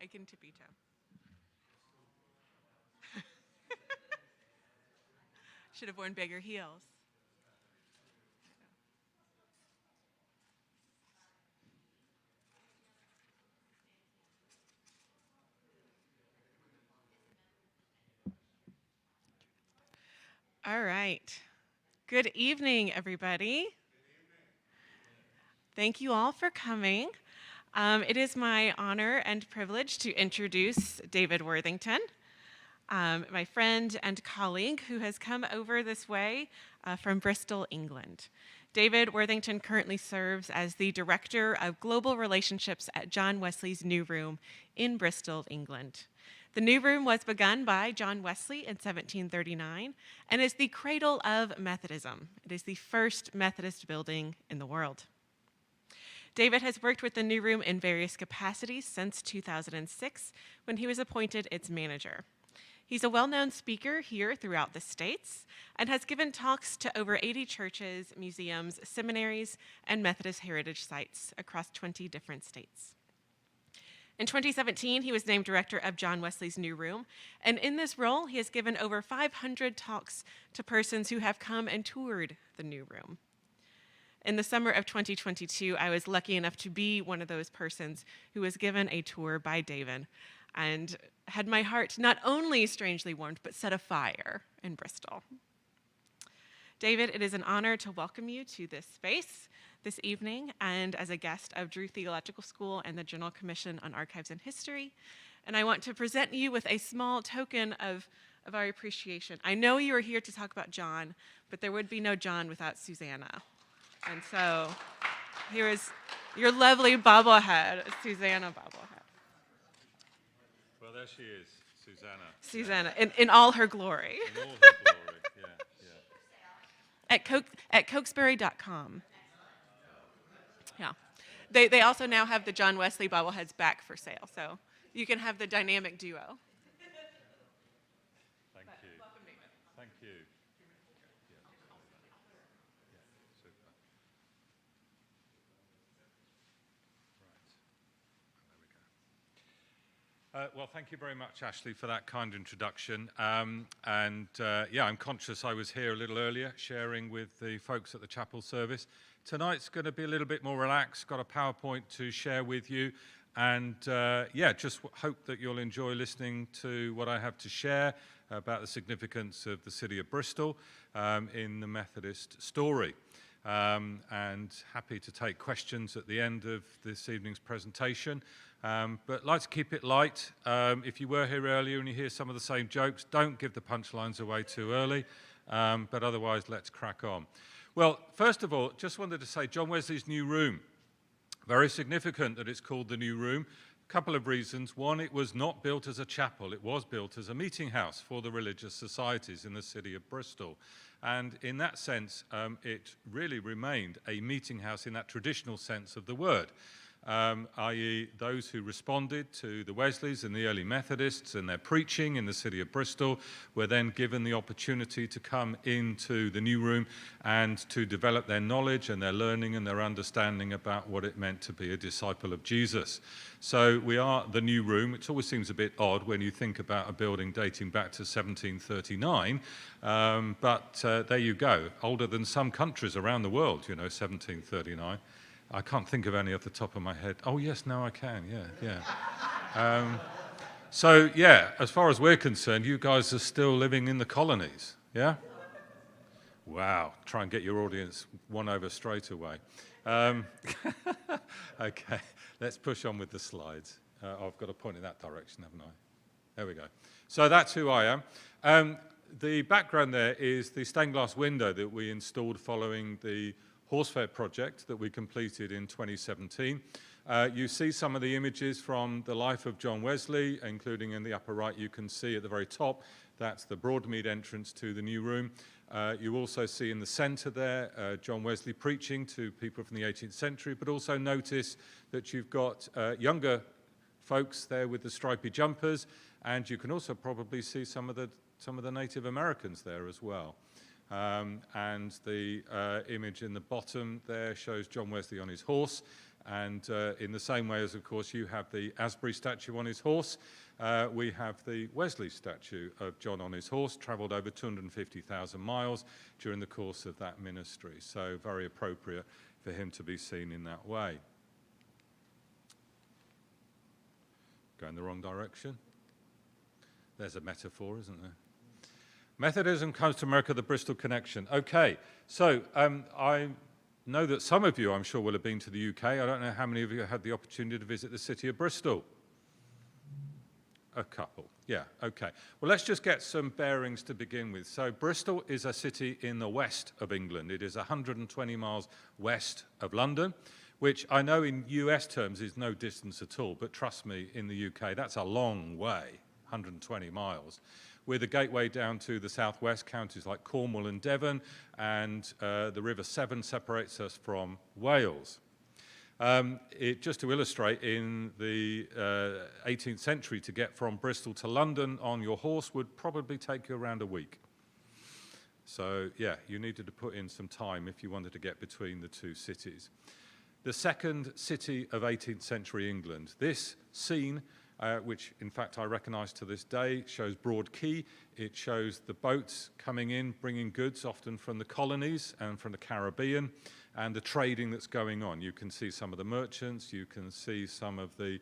I can tippy toe. Should have worn bigger heels. All right. Good evening, everybody. Thank you all for coming. It is my honor and privilege to introduce David Worthington, my friend and colleague who has come over this way from Bristol, England. David Worthington currently serves as the Director of Global Relationships at John Wesley's New Room in Bristol, England. The New Room was begun by John Wesley in 1739 and is the cradle of Methodism. It is the first Methodist building in the world. David has worked with the New Room in various capacities since 2006 when he was appointed its manager. He's a well-known speaker here throughout the States and has given talks to over 80 churches, museums, seminaries, and Methodist heritage sites across 20 different states. In 2017, he was named director of John Wesley's New Room, and in this role, he has given over 500 talks to persons who have come and toured the New Room. In the summer of 2022, I was lucky enough to be one of those persons who was given a tour by David and had my heart not only strangely warmed, but set afire in Bristol. David, it is an honor to welcome you to this space this evening and as a guest of Drew Theological School and the General Commission on Archives and History. And I want to present you with a small token of our appreciation. I know you are here to talk about John, but there would be no John without Susanna. And so here is your lovely bobblehead, Susanna bobblehead. Well, there she is, Susanna. Susanna, in all her glory. In all her glory, yeah. At Cokesbury.com. Yeah. They also now have the John Wesley bobbleheads back for sale, so you can have the dynamic duo. Thank you. Welcome, David. Thank you. Super. Right. There we go. Well, thank you very much, Ashley, for that kind introduction. I'm conscious I was here a little earlier sharing with the folks at the chapel service. Tonight's going to be a little bit more relaxed, got a PowerPoint to share with you, and just hope that you'll enjoy listening to what I have to share about the significance of the city of Bristol in the Methodist story. And happy to take questions at the end of this evening's presentation. But like to keep it light. If you were here earlier and you hear some of the same jokes, don't give the punchlines away too early. But otherwise, let's crack on. Well, first of all, just wanted to say John Wesley's New Room. Very significant that it's called the New Room. A couple of reasons. One, it was not built as a chapel. It was built as a meeting house for the religious societies in the city of Bristol. And in that sense, it really remained a meeting house in that traditional sense of the word. I.e. those who responded to the Wesleys and the early Methodists and their preaching in the city of Bristol were then given the opportunity to come into the New Room and to develop their knowledge and their learning and their understanding about what it meant to be a disciple of Jesus. So we are the New Room, which always seems a bit odd when you think about a building dating back to 1739, but there you go, older than some countries around the world, 1739. I can't think of any off the top of my head. Oh, yes, now I can, yeah. As far as we're concerned, you guys are still living in the colonies, yeah? Wow, try and get your audience won over straight away. Okay, let's push on with the slides. I've got to point in that direction, haven't I? There we go. So that's who I am. The background there is the stained glass window that we installed following the Horse Fair project that we completed in 2017. You see some of the images from the life of John Wesley, including in the upper right, you can see at the very top, that's the Broadmead entrance to the New Room. You also see in the center there, John Wesley preaching to people from the 18th century, but also notice that you've got younger folks there with the stripy jumpers, and you can also probably see some of the Native Americans there as well. And the image in the bottom there shows John Wesley on his horse, In the same way as, of course, you have the Asbury statue on his horse, we have the Wesley statue of John on his horse, travelled over 250,000 miles during the course of that ministry. So very appropriate for him to be seen in that way. Going the wrong direction. There's a metaphor, isn't there? Methodism comes to America, the Bristol connection. Okay, so I know that some of you, I'm sure, will have been to the UK. I don't know how many of you had the opportunity to visit the city of Bristol. A couple, yeah, okay. Well, let's just get some bearings to begin with. So Bristol is a city in the west of England. It is 120 miles west of London, which I know in US terms is no distance at all, but trust me, in the UK, that's a long way, 120 miles. With a gateway down to the southwest, counties like Cornwall and Devon, and the River Severn separates us from Wales. Just to illustrate, in the 18th century, to get from Bristol to London on your horse would probably take you around a week. So, yeah, you needed to put in some time if you wanted to get between the two cities. The second city of 18th century England. This scene, which in fact I recognise to this day, shows Broad Quay. It shows the boats coming in, bringing goods, often from the colonies and from the Caribbean, and the trading that's going on. You can see some of the merchants, you can see some of the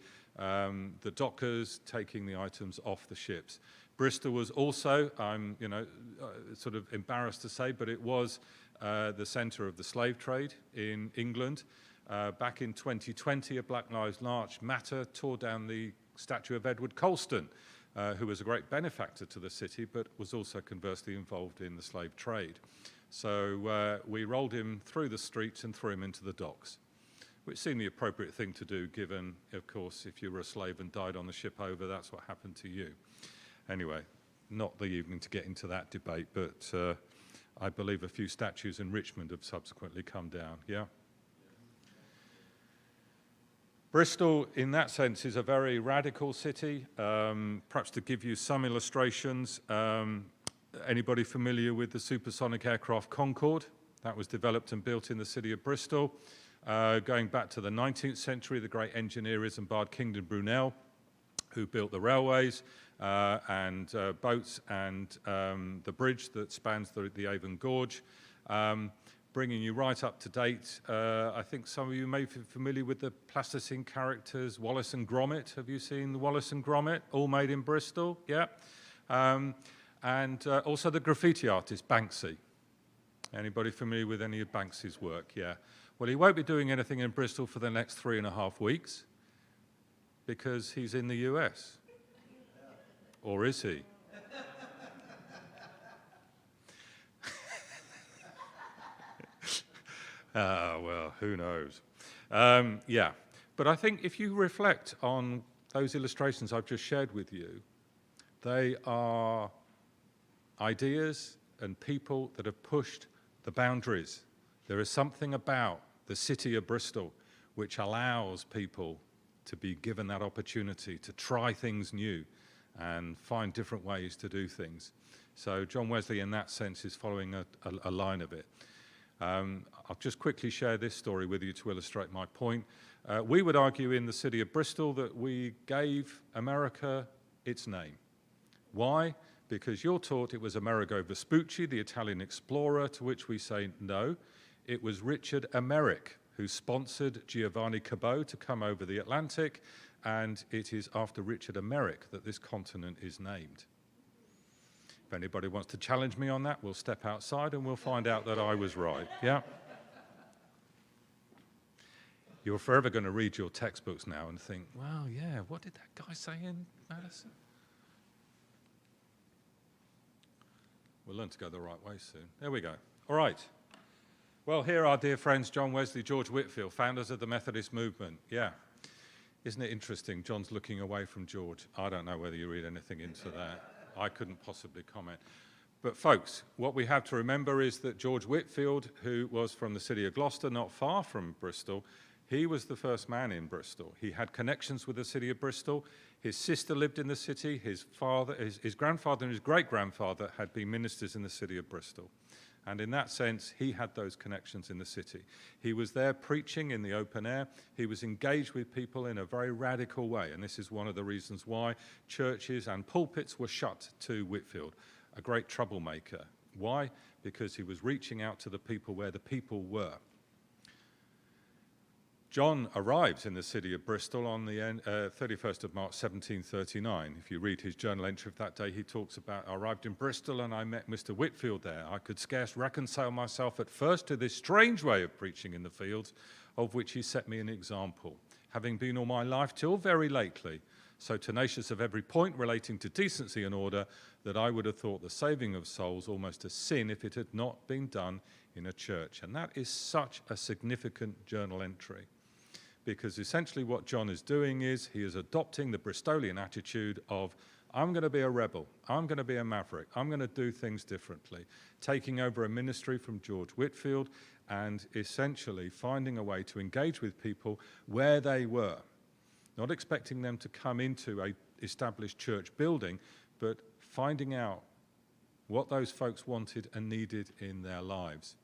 dockers taking the items off the ships. Bristol was also, I'm sort of embarrassed to say, but it was the centre of the slave trade in England. Back in 2020, a Black Lives Matter tore down the statue of Edward Colston, who was a great benefactor to the city, but was also conversely involved in the slave trade. So we rolled him through the streets and threw him into the docks, which seemed the appropriate thing to do, given, of course, if you were a slave and died on the ship over, that's what happened to you. Anyway, not the evening to get into that debate, but I believe a few statues in Richmond have subsequently come down, yeah? Bristol, in that sense, is a very radical city. Perhaps to give you some illustrations, anybody familiar with the supersonic aircraft Concorde? That was developed and built in the city of Bristol. Going back to the 19th century, the great engineer is Isambard Kingdom Brunel, who built the railways and boats and the bridge that spans the Avon Gorge. Bringing you right up to date, I think some of you may be familiar with the plasticine characters Wallace and Gromit. Have you seen the Wallace and Gromit? All made in Bristol, yeah. And also the graffiti artist Banksy. Anybody familiar with any of Banksy's work? Yeah. Well, he won't be doing anything in Bristol for the next 3.5 weeks because he's in the US. Or is he? Well, who knows? Yeah, but I think if you reflect on those illustrations I've just shared with you, they are ideas and people that have pushed the boundaries. There is something about the city of Bristol which allows people to be given that opportunity to try things new and find different ways to do things. So John Wesley, in that sense, is following a line of it. I'll just quickly share this story with you to illustrate my point. We would argue in the city of Bristol that we gave America its name. Why? Because you're taught it was Amerigo Vespucci, the Italian explorer, to which we say no. It was Richard Emmerich who sponsored Giovanni Cabot to come over the Atlantic, and it is after Richard Emmerich that this continent is named. If anybody wants to challenge me on that, we'll step outside and we'll find out that I was right, yeah? You're forever going to read your textbooks now and think, well, yeah, what did that guy say in Madison? We'll learn to go the right way soon. There we go. All right. Well, here are our dear friends John Wesley, George Whitefield, founders of the Methodist movement. Yeah. Isn't it interesting? John's looking away from George. I don't know whether you read anything into that. I couldn't possibly comment. But folks, what we have to remember is that George Whitefield, who was from the city of Gloucester, not far from Bristol, he was the first man in Bristol. He had connections with the city of Bristol. His sister lived in the city. His father, his grandfather and his great-grandfather had been ministers in the city of Bristol. And in that sense, he had those connections in the city. He was there preaching in the open air. He was engaged with people in a very radical way. And this is one of the reasons why churches and pulpits were shut to Whitfield, a great troublemaker. Why? Because he was reaching out to the people where the people were. John arrives in the city of Bristol on the 31st of March 1739. If you read his journal entry of that day, he talks about, I arrived in Bristol and I met Mr. Whitfield there. I could scarce reconcile myself at first to this strange way of preaching in the fields, of which he set me an example, having been all my life till very lately so tenacious of every point relating to decency and order that I would have thought the saving of souls almost a sin if it had not been done in a church. And that is such a significant journal entry. Because essentially what John is doing is he is adopting the Bristolian attitude of, I'm going to be a rebel, I'm going to be a maverick, I'm going to do things differently, taking over a ministry from George Whitfield and essentially finding a way to engage with people where they were, not expecting them to come into an established church building, but finding out what those folks wanted and needed in their lives.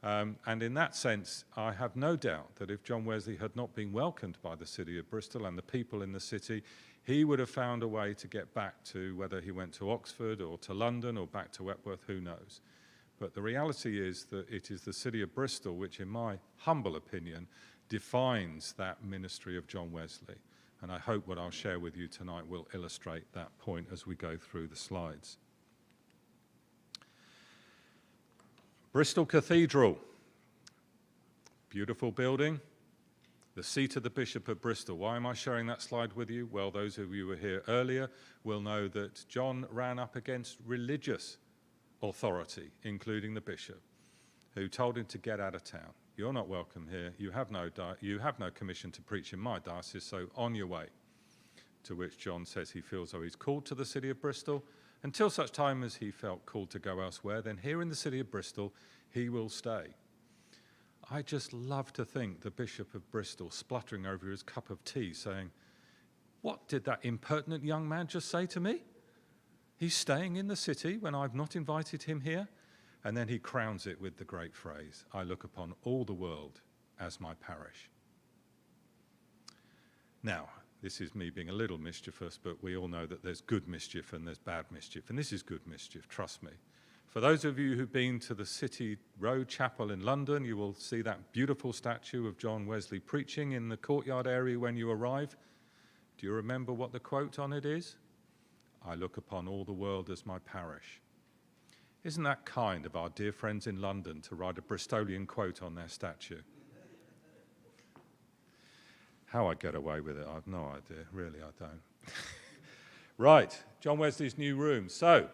And in that sense, I have no doubt that if John Wesley had not been welcomed by the city of Bristol and the people in the city, he would have found a way to get back to whether he went to Oxford or to London or back to Wentworth, who knows. But the reality is that it is the city of Bristol which, in my humble opinion, defines that ministry of John Wesley. And I hope what I'll share with you tonight will illustrate that point as we go through the slides. Bristol Cathedral, beautiful building, the seat of the Bishop of Bristol. Why am I sharing that slide with you? Well, those of you who were here earlier will know that John ran up against religious authority, including the bishop, who told him to get out of town. You're not welcome here. You have no commission to preach in my diocese, so on your way. To which John says he feels though he's called to the city of Bristol. Until such time as he felt called to go elsewhere, then here in the city of Bristol, he will stay. I just love to think the Bishop of Bristol spluttering over his cup of tea saying, what did that impertinent young man just say to me? He's staying in the city when I've not invited him here? And then he crowns it with the great phrase, I look upon all the world as my parish. Now, this is me being a little mischievous, but we all know that there's good mischief and there's bad mischief, and this is good mischief, trust me. For those of you who've been to the City Road Chapel in London, you will see that beautiful statue of John Wesley preaching in the courtyard area when you arrive. Do you remember what the quote on it is? I look upon all the world as my parish. Isn't that kind of our dear friends in London to write a Bristolian quote on their statue? How I get away with it, I've no idea. Really, I don't. Right, John Wesley's new room. So,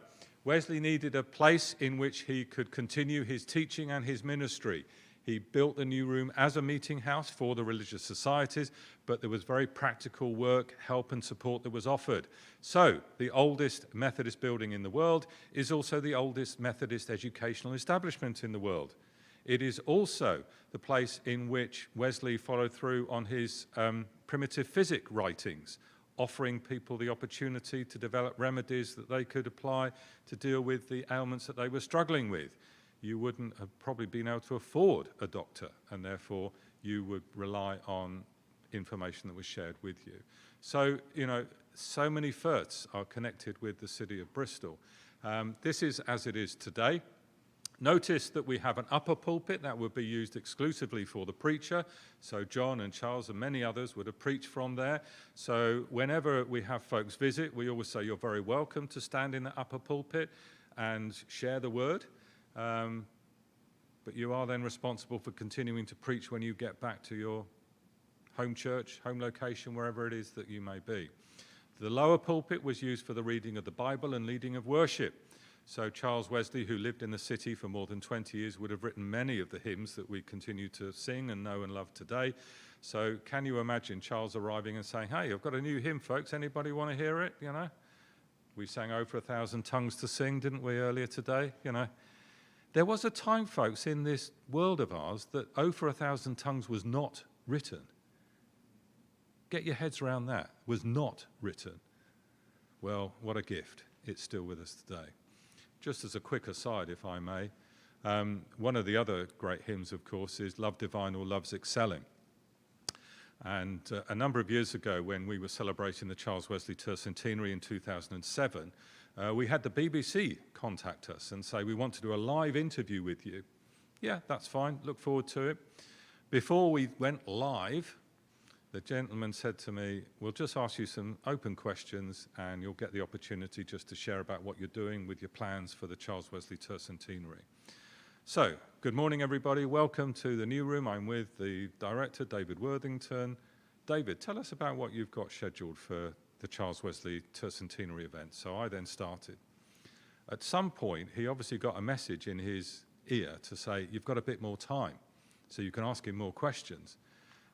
Wesley needed a place in which he could continue his teaching and his ministry. He built the new room as a meeting house for the religious societies, but there was very practical work, help and support that was offered. So, the oldest Methodist building in the world is also the oldest Methodist educational establishment in the world. It is also the place in which Wesley followed through on his primitive physic writings, offering people the opportunity to develop remedies that they could apply to deal with the ailments that they were struggling with. You wouldn't have probably been able to afford a doctor, and therefore you would rely on information that was shared with you. So, so many firsts are connected with the city of Bristol. This is as it is today. Notice that we have an upper pulpit that would be used exclusively for the preacher. So John and Charles and many others would have preached from there. So whenever we have folks visit, we always say you're very welcome to stand in the upper pulpit and share the word. But you are then responsible for continuing to preach when you get back to your home church, home location, wherever it is that you may be. The lower pulpit was used for the reading of the Bible and leading of worship. So Charles Wesley, who lived in the city for more than 20 years, would have written many of the hymns that we continue to sing and know and love today. So can you imagine Charles arriving and saying, hey, I've got a new hymn, folks. Anybody want to hear it? We sang Over 1,000 Tongues to Sing, didn't we, earlier today? There was a time, folks, in this world of ours that Over 1,000 Tongues was not written. Get your heads around that. Was not written. Well, what a gift. It's still with us today. Just as a quick aside, if I may, One of the other great hymns, of course, is Love Divine or Love's Excelling. And a number of years ago, when we were celebrating the Charles Wesley Tercentenary in 2007, we had the BBC contact us and say, we want to do a live interview with you. Yeah, that's fine. Look forward to it. Before we went live, the gentleman said to me, we'll just ask you some open questions and you'll get the opportunity just to share about what you're doing with your plans for the Charles Wesley Tercentenary. So, good morning, everybody. Welcome to the new room. I'm with the director, David Worthington. David, tell us about what you've got scheduled for the Charles Wesley Tercentenary event. So I then started. At some point, he obviously got a message in his ear to say, you've got a bit more time, so you can ask him more questions.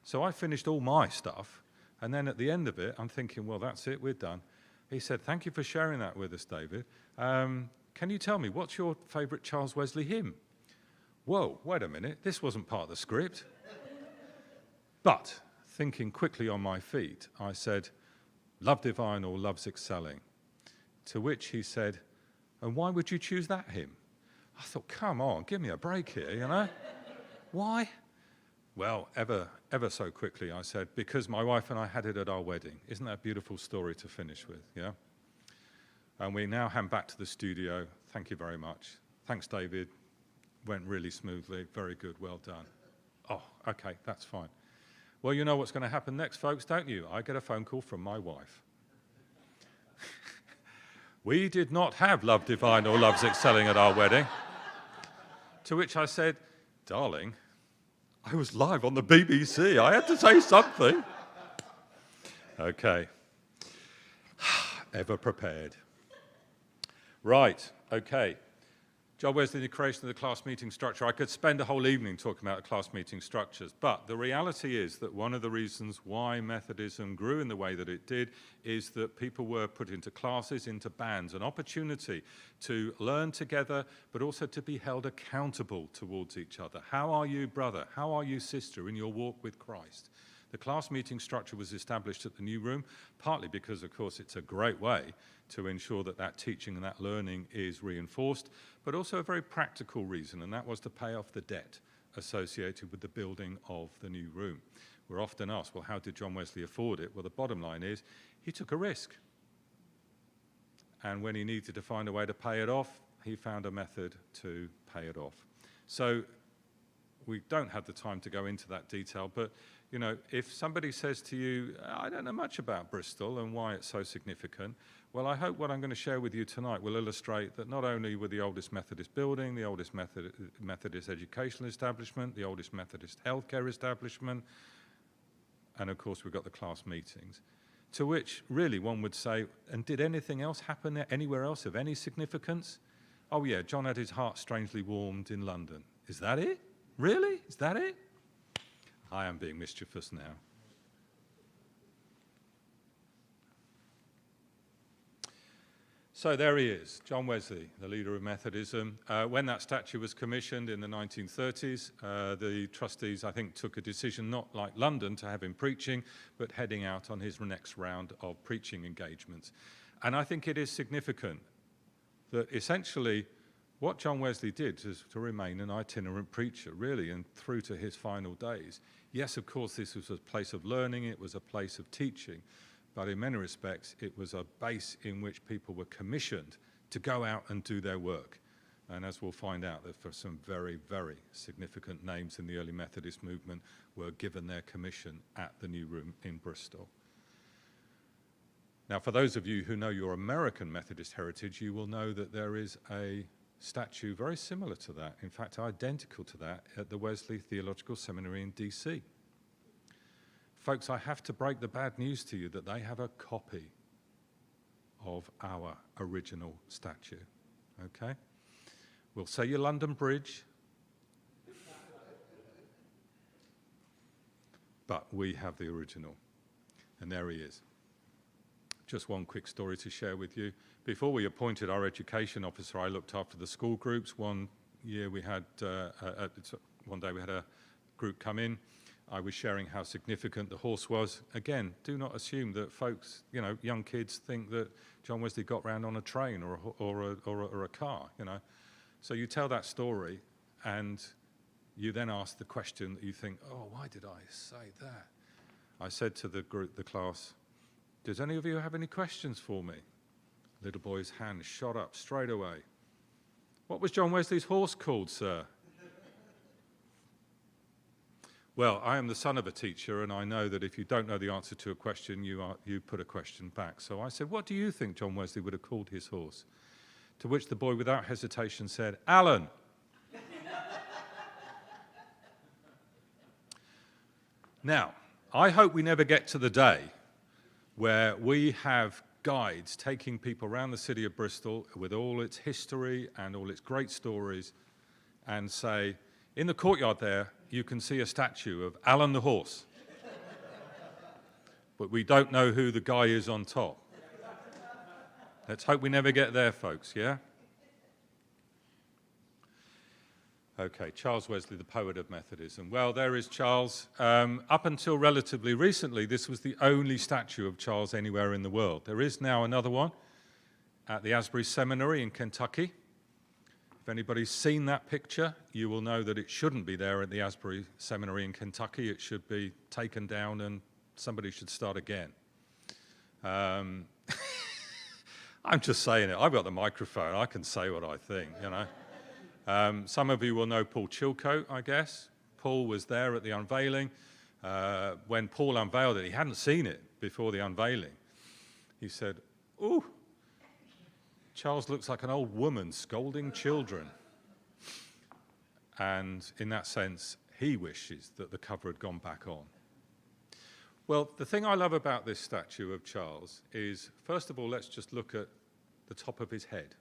So I finished all my stuff, and then at the end of it, I'm thinking, well, that's it, we're done. He said, thank you for sharing that with us, David. Can you tell me, what's your favourite Charles Wesley hymn? Whoa, wait a minute, this wasn't part of the script. But, thinking quickly on my feet, I said, Love Divine or Love's Excelling. To which he said, and why would you choose that hymn? I thought, come on, give me a break here, you know? Why? Well, ever so quickly, I said, because my wife and I had it at our wedding. Isn't that a beautiful story to finish with, yeah? And we now hand back to the studio. Thank you very much. Thanks, David. Went really smoothly. Very good. Well done. Oh, okay, that's fine. Well, you know what's going to happen next, folks, don't you? I get a phone call from my wife. We did not have Love Divine or Love's Excelling at our wedding. To which I said, darling, I was live on the BBC. I had to say something. Okay. Ever prepared. Right, okay. John Wesley, the creation of the class meeting structure. I could spend a whole evening talking about the class meeting structures, but the reality is that one of the reasons why Methodism grew in the way that it did is that people were put into classes, into bands, an opportunity to learn together, but also to be held accountable towards each other. How are you, brother? How are you, sister, in your walk with Christ? The class meeting structure was established at the New Room, partly because, of course, it's a great way to ensure that that teaching and that learning is reinforced, but also a very practical reason, and that was to pay off the debt associated with the building of the New Room. We're often asked, well, how did John Wesley afford it? Well, the bottom line is he took a risk. And when he needed to find a way to pay it off, he found a method to pay it off. So we don't have the time to go into that detail, but you know, if somebody says to you, I don't know much about Bristol and why it's so significant, well, I hope what I'm going to share with you tonight will illustrate that not only we're the oldest Methodist building, the oldest Methodist educational establishment, the oldest Methodist healthcare establishment, and of course we've got the class meetings. To which really one would say, and did anything else happen there, anywhere else of any significance? Oh yeah, John had his heart strangely warmed in London. Is that it? Really? Is that it? I am being mischievous now. So there he is, John Wesley, the leader of Methodism. When that statue was commissioned in the 1930s, the trustees, I think, took a decision, not like London, to have him preaching, but heading out on his next round of preaching engagements. And I think it is significant that essentially what John Wesley did is to remain an itinerant preacher, really, and through to his final days. Yes, of course, this was a place of learning, it was a place of teaching, but in many respects, it was a base in which people were commissioned to go out and do their work. And as we'll find out, that for some very, very significant names in the early Methodist movement were given their commission at the New Room in Bristol. Now, for those of you who know your American Methodist heritage, you will know that there is a statue very similar to that, in fact identical to that, at the Wesley Theological Seminary in DC. Folks, I have to break the bad news to you that they have a copy of our original statue, okay? We'll say your London Bridge, but we have the original, and there he is. Just one quick story to share with you. Before we appointed our education officer, I looked after the school groups. One year we had, one day we had a group come in. I was sharing how significant the horse was. Again, do not assume that folks, you know, young kids think that John Wesley got round on a train or a car, you know. So you tell that story, and you then ask the question that you think, oh, why did I say that? I said to the class, does any of you have any questions for me? Little boy's hand shot up straight away. What was John Wesley's horse called, sir? Well, I am the son of a teacher, and I know that if you don't know the answer to a question, you put a question back. So I said, what do you think John Wesley would have called his horse? To which the boy, without hesitation, said, Alan. Now, I hope we never get to the day where we have guides taking people around the city of Bristol with all its history and all its great stories and say, in the courtyard there, you can see a statue of Alan the horse. But we don't know who the guy is on top. Let's hope we never get there, folks, yeah? Okay, Charles Wesley, the poet of Methodism. Well, there is Charles. Up until relatively recently, this was the only statue of Charles anywhere in the world. There is now another one at the Asbury Seminary in Kentucky. If anybody's seen that picture, you will know that it shouldn't be there at the Asbury Seminary in Kentucky. It should be taken down and somebody should start again. I'm just saying it. I've got the microphone. I can say what I think, you know. Some of you will know Paul Chilcote, I guess. Paul was there at the unveiling. When Paul unveiled it, he hadn't seen it before the unveiling. He said, ooh, Charles looks like an old woman scolding children. And in that sense, he wishes that the cover had gone back on. Well, the thing I love about this statue of Charles is, first of all, let's just look at the top of his head.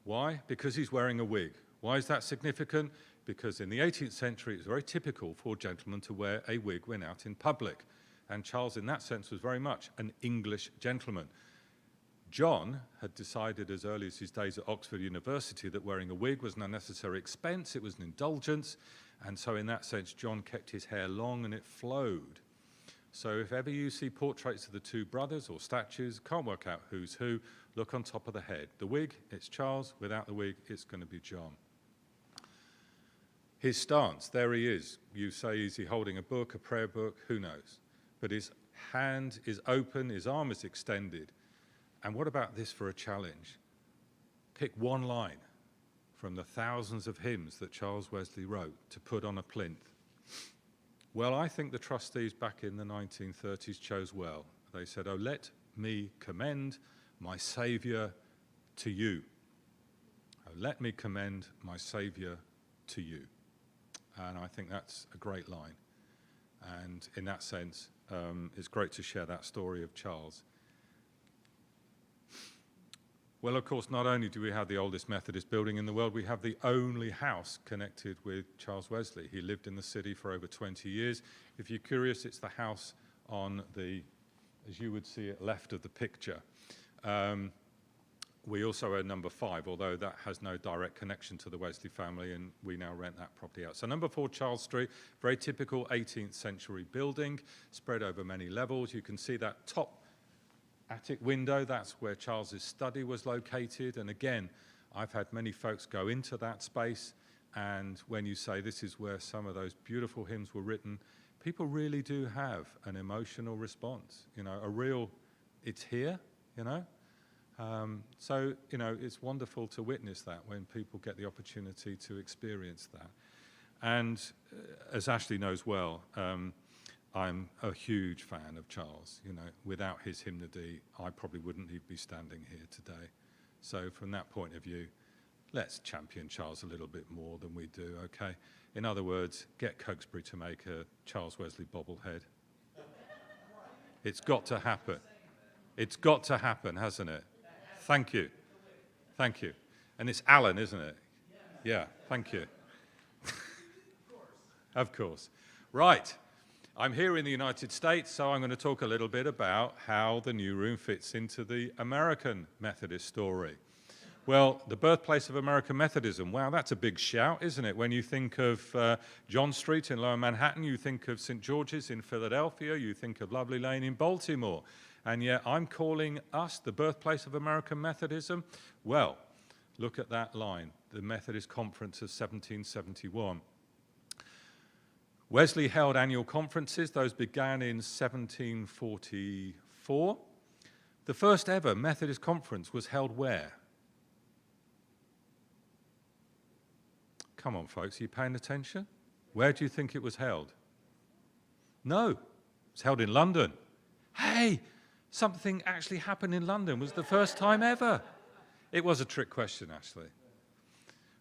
Why? Because he's wearing a wig. Why is that significant? Because in the 18th century, it was very typical for gentlemen to wear a wig when out in public. And Charles, in that sense, was very much an English gentleman. John had decided as early as his days at Oxford University that wearing a wig was an unnecessary expense, it was an indulgence, and so in that sense, John kept his hair long and it flowed. So if ever you see portraits of the two brothers or statues, can't work out who's who, look on top of the head. The wig, it's Charles. Without the wig, it's going to be John. His stance, there he is. You say, is he holding a book, a prayer book? Who knows? But his hand is open, his arm is extended. And what about this for a challenge? Pick one line from the thousands of hymns that Charles Wesley wrote to put on a plinth. Well, I think the trustees back in the 1930s chose well. They said, oh, let me commend my Saviour to you. Oh, let me commend my Saviour to you. And I think that's a great line. And in that sense, it's great to share that story of Charles. Well, of course, not only do we have the oldest Methodist building in the world, we have the only house connected with Charles Wesley. He lived in the city for over 20 years. If you're curious, it's the house on the, as you would see it, left of the picture. We also own number 5, although that has no direct connection to the Wesley family, and we now rent that property out. So number 4, Charles Street, very typical 18th century building, spread over many levels. You can see that top attic window, that's where Charles's study was located. And again, I've had many folks go into that space, and when you say this is where some of those beautiful hymns were written, people really do have an emotional response, you know, a real, it's here, you know. So, you know, it's wonderful to witness that when people get the opportunity to experience that. And as Ashley knows well, I'm a huge fan of Charles. You know, without his hymnody, I probably wouldn't even be standing here today. So from that point of view, let's champion Charles a little bit more than we do, okay? In other words, get Cokesbury to make a Charles Wesley bobblehead. It's got to happen. It's got to happen, hasn't it? Thank you. Thank you. And it's Alan, isn't it? Yeah, thank you. Of course. Right. I'm here in the United States, so I'm going to talk a little bit about how the New Room fits into the American Methodist story. Well, the birthplace of American Methodism, wow, that's a big shout, isn't it? When you think of John Street in Lower Manhattan, you think of St. George's in Philadelphia, you think of Lovely Lane in Baltimore. And yet I'm calling us the birthplace of American Methodism. Well, Look at that line, the Methodist Conference of 1771. Wesley held annual conferences. Those began in 1744. The first ever Methodist conference was held where? Come on, folks, are you paying attention? Where do you think it was held? No, it was held in London. Hey, something actually happened in London. It was the first time ever. It was a trick question, actually.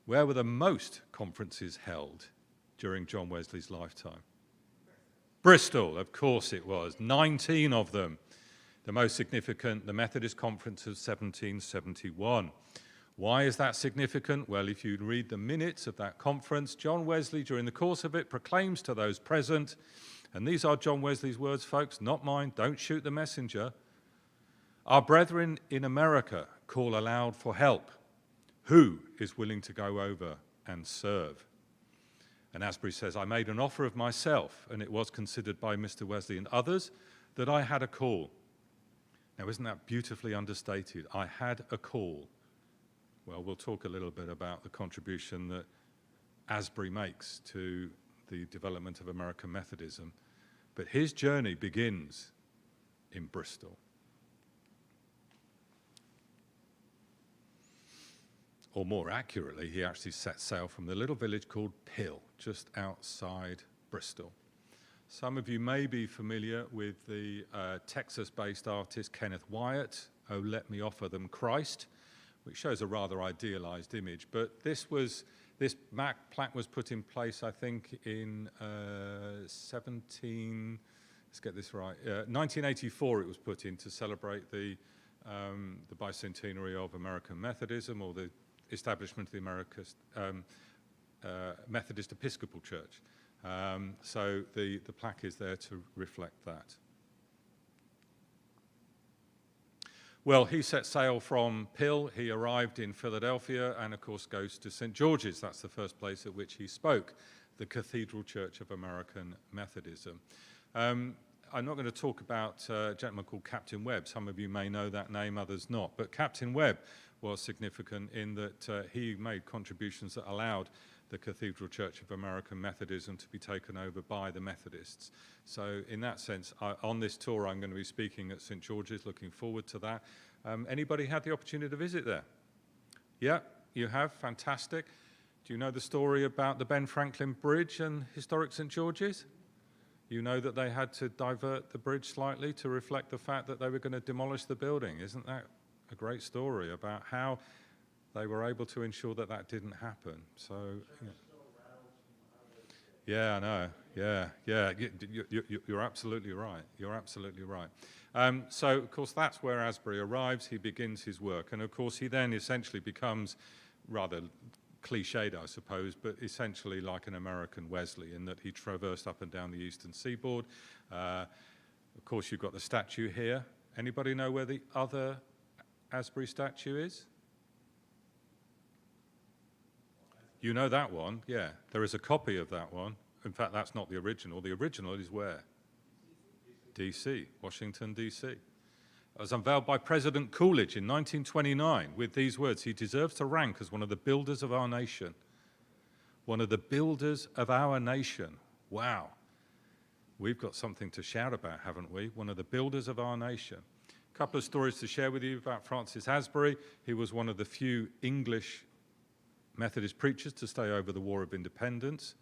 Where were the most conferences held during John Wesley's lifetime? Bristol, of course it was. 19 of them. The most significant, the Methodist Conference of 1771. Why is that significant? Well, if you read the minutes of that conference, John Wesley, during the course of it, proclaims to those present, and these are John Wesley's words, folks, not mine, don't shoot the messenger. Our brethren in America call aloud for help. Who is willing to go over and serve? And Asbury says, I made an offer of myself, and it was considered by Mr. Wesley and others that I had a call. Now, isn't that beautifully understated? I had a call. Well, we'll talk a little bit about the contribution that Asbury makes to the development of American Methodism. But his journey begins in Bristol. Or more accurately, he actually set sail from the little village called Pill, just outside Bristol. Some of you may be familiar with the Texas-based artist Kenneth Wyatt, Oh, Let Me Offer Them Christ, which shows a rather idealized image. But this plaque was put in place, I think, in 1984 it was put in to celebrate the bicentenary of American Methodism, or the establishment of the Methodist Episcopal Church. So the plaque is there to reflect that. Well, he set sail from Pill, he arrived in Philadelphia, and of course goes to St. George's. That's the first place at which he spoke, the Cathedral Church of American Methodism. I'm not going to talk about a gentleman called Captain Webb. Some of you may know that name, others not. But Captain Webb was significant in that he made contributions that allowed the Cathedral Church of American Methodism to be taken over by the Methodists. So in that sense, on this tour, I'm going to be speaking at St. George's, looking forward to that. Anybody had the opportunity to visit there? Yeah, you have, fantastic. Do you know the story about the Ben Franklin Bridge and historic St. George's? You know that they had to divert the bridge slightly to reflect the fact that they were going to demolish the building. Isn't that a great story about how they were able to ensure that that didn't happen? So, yeah, I know. Yeah. You're absolutely right. You're absolutely right. So, of course, that's where Asbury arrives. He begins his work, and of course, he then essentially becomes rather cliched, I suppose, but essentially like an American Wesley in that he traversed up and down the eastern seaboard. Of course, you've got the statue here. Anybody know where the other Asbury statue is? You know that one, yeah. There is a copy of that one. In fact, that's not the original. The original is where? D.C., Washington, D.C. It was unveiled by President Coolidge in 1929 with these words, "He deserves to rank as one of the builders of our nation." One of the builders of our nation. Wow. We've got something to shout about, haven't we? One of the builders of our nation. A couple of stories to share with you about Francis Asbury. He was one of the few English Methodist preachers to stay over the War of Independence.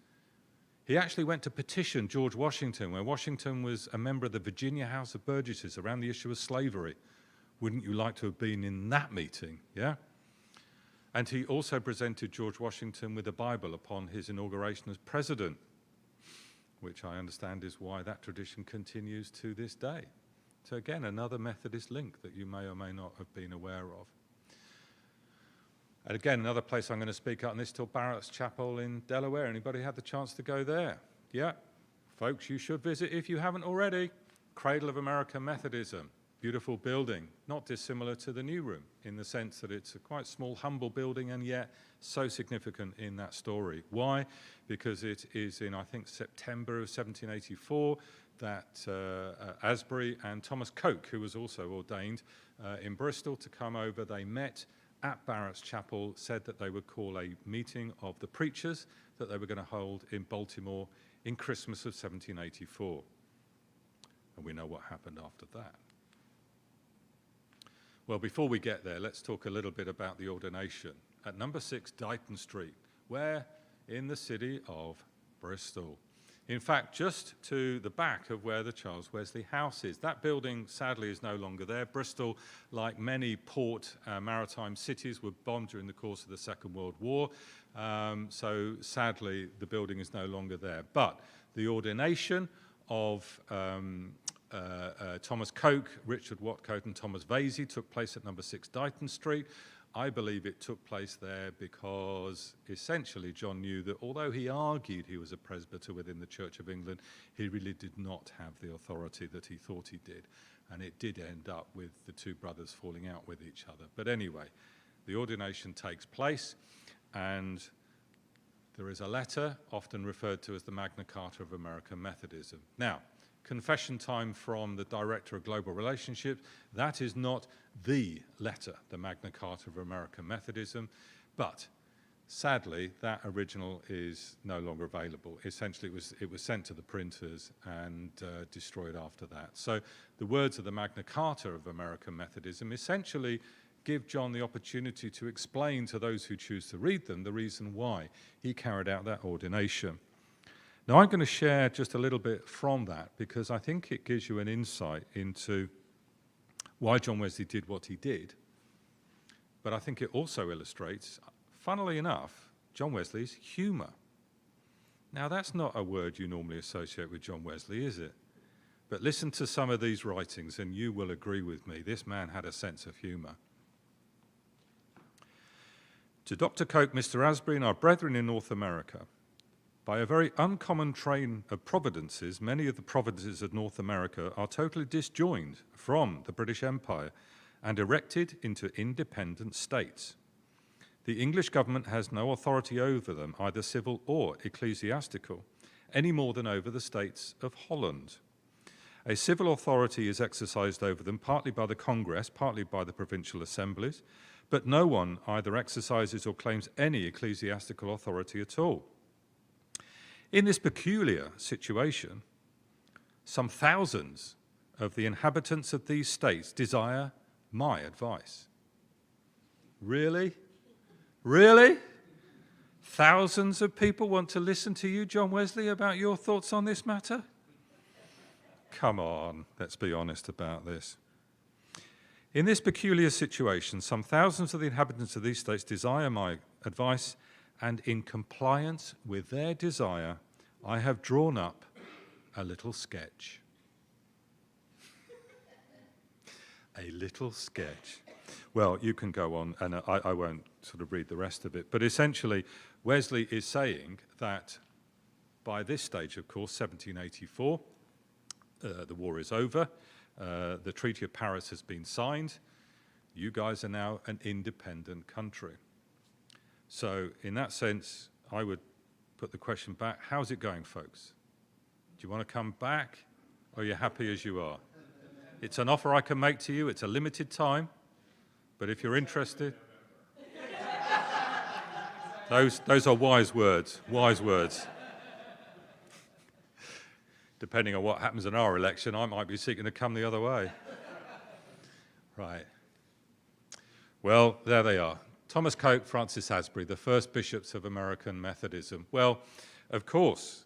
He actually went to petition George Washington, where Washington was a member of the Virginia House of Burgesses around the issue of slavery. Wouldn't you like to have been in that meeting? Yeah? And he also presented George Washington with a Bible upon his inauguration as president, which I understand is why that tradition continues to this day. So again, another Methodist link that you may or may not have been aware of. And again, another place I'm going to speak at, and this is till Barrett's Chapel in Delaware. Anybody had the chance to go there? Yeah. Folks, you should visit if you haven't already. Cradle of American Methodism. Beautiful building, not dissimilar to the New Room in the sense that it's a quite small, humble building and yet so significant in that story. Why? Because it is in, I think, September of 1784 that Asbury and Thomas Coke, who was also ordained in Bristol to come over, they met. at Barrett's Chapel said that they would call a meeting of the preachers that they were going to hold in Baltimore in Christmas of 1784. And we know what happened after that. Well, before we get there, let's talk a little bit about the ordination at number 6 Dighton Street, where in the city of Bristol. In fact, just to the back of where the Charles Wesley House is. That building, sadly, is no longer there. Bristol, like many port maritime cities, were bombed during the course of the Second World War. So sadly, the building is no longer there. But the ordination of Thomas Coke, Richard Watcote, and Thomas Vasey took place at number 6 Dighton Street. I believe it took place there because essentially John knew that although he argued he was a presbyter within the Church of England, he really did not have the authority that he thought he did. And it did end up with the two brothers falling out with each other. But anyway, the ordination takes place, and there is a letter often referred to as the Magna Carta of American Methodism. Now, confession time from the Director of Global Relationships. That is not the letter, the Magna Carta of American Methodism, but sadly, that original is no longer available. Essentially, it was sent to the printers and destroyed after that. So the words of the Magna Carta of American Methodism essentially give John the opportunity to explain to those who choose to read them the reason why he carried out that ordination. Now, I'm going to share just a little bit from that because I think it gives you an insight into why John Wesley did what he did. But I think it also illustrates, funnily enough, John Wesley's humour. Now, that's not a word you normally associate with John Wesley, is it? But listen to some of these writings and you will agree with me. This man had a sense of humour. To Dr. Coke, Mr. Asbury, and our brethren in North America, by a very uncommon train of providences, many of the provinces of North America are totally disjoined from the British Empire and erected into independent states. The English government has no authority over them, either civil or ecclesiastical, any more than over the states of Holland. A civil authority is exercised over them partly by the Congress, partly by the provincial assemblies, but no one either exercises or claims any ecclesiastical authority at all. In this peculiar situation, some thousands of the inhabitants of these states desire my advice. Really? Really? Thousands of people want to listen to you, John Wesley, about your thoughts on this matter? Come on, let's be honest about this. In this peculiar situation, some thousands of the inhabitants of these states desire my advice, and in compliance with their desire, I have drawn up a little sketch. A little sketch. Well, you can go on, and I won't sort of read the rest of it, but essentially, Wesley is saying that by this stage, of course, 1784, the war is over, the Treaty of Paris has been signed, you guys are now an independent country. So in that sense, I would put the question back, how's it going, folks? Do you want to come back, or are you happy as you are? It's an offer I can make to you, it's a limited time, but if you're interested... Those are wise words, wise words. Depending on what happens in our election, I might be seeking to come the other way. Right. Well, there they are. Thomas Coke, Francis Asbury, the first bishops of American Methodism. Well, of course,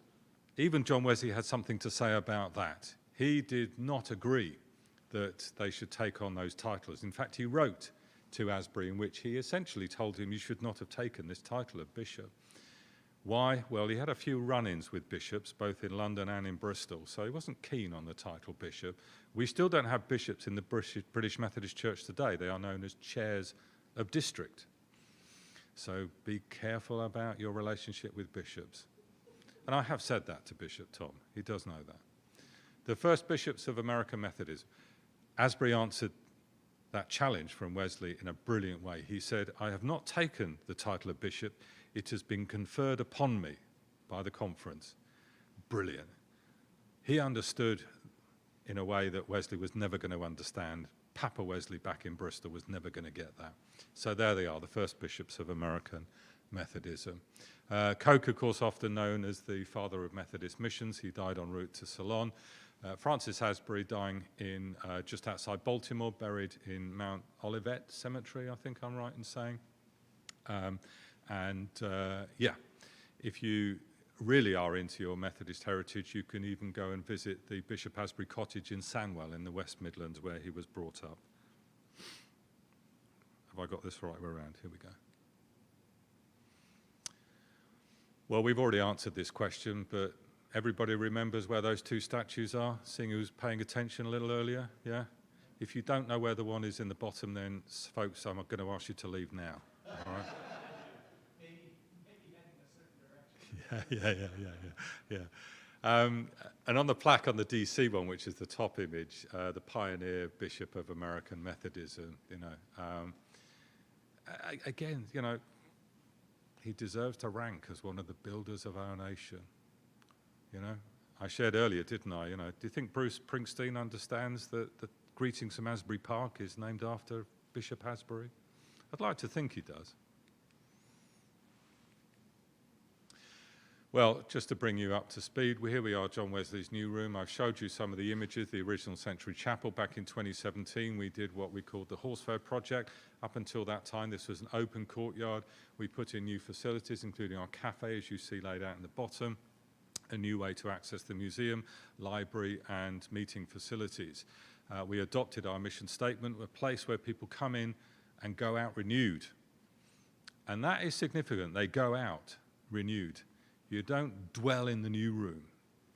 even John Wesley had something to say about that. He did not agree that they should take on those titles. In fact, he wrote to Asbury in which he essentially told him you should not have taken this title of bishop. Why? Well, he had a few run-ins with bishops, both in London and in Bristol, so he wasn't keen on the title bishop. We still don't have bishops in the British Methodist Church today. They are known as chairs of district. So be careful about your relationship with bishops. And I have said that to Bishop Tom. He does know that. The first bishops of American Methodism. Asbury answered that challenge from Wesley in a brilliant way. He said, I have not taken the title of bishop. It has been conferred upon me by the conference. Brilliant. He understood in a way that Wesley was never going to understand Papa Wesley back in Bristol was never going to get that. So there they are, the first bishops of American Methodism. Coke, of course, often known as the father of Methodist missions. He died en route to Ceylon. Francis Asbury dying in just outside Baltimore, buried in Mount Olivet Cemetery, I think I'm right in saying. If you really are into your Methodist heritage, you can even go and visit the Bishop Asbury Cottage in Sandwell in the West Midlands, where he was brought up. Have I got this right way around? Here we go. Well, we've already answered this question, but everybody remembers where those two statues are, seeing who's paying attention a little earlier, yeah? If you don't know where the one is in the bottom, then, folks, I'm going to ask you to leave now, all right? Maybe heading a certain direction. Yeah. And on the plaque on the DC one, which is the top image, the pioneer bishop of American Methodism, again, he deserves to rank as one of the builders of our nation. I shared earlier, didn't I? Do you think Bruce Springsteen understands that the Greetings from Asbury Park is named after Bishop Asbury? I'd like to think he does. Well, just to bring you up to speed, here we are, John Wesley's new room. I've showed you some of the images, the original Century Chapel. Back in 2017, we did what we called the Horse Fair Project. Up until that time, this was an open courtyard. We put in new facilities, including our cafe, as you see laid out in the bottom, a new way to access the museum, library, and meeting facilities. We adopted our mission statement, a place where people come in and go out renewed. And that is significant. They go out renewed. You don't dwell in the new room.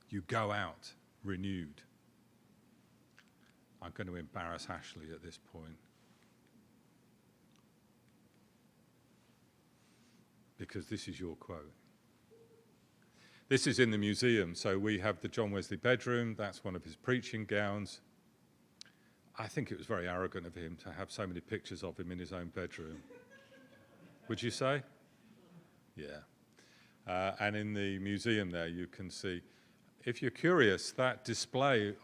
You go out renewed. I'm going to embarrass Ashley at this point, because this is your quote. This is in the museum. So we have the John Wesley bedroom. That's one of his preaching gowns. I think it was very arrogant of him to have so many pictures of him in his own bedroom. Would you say? Yeah. And in the museum there, you can see, if you're curious, that display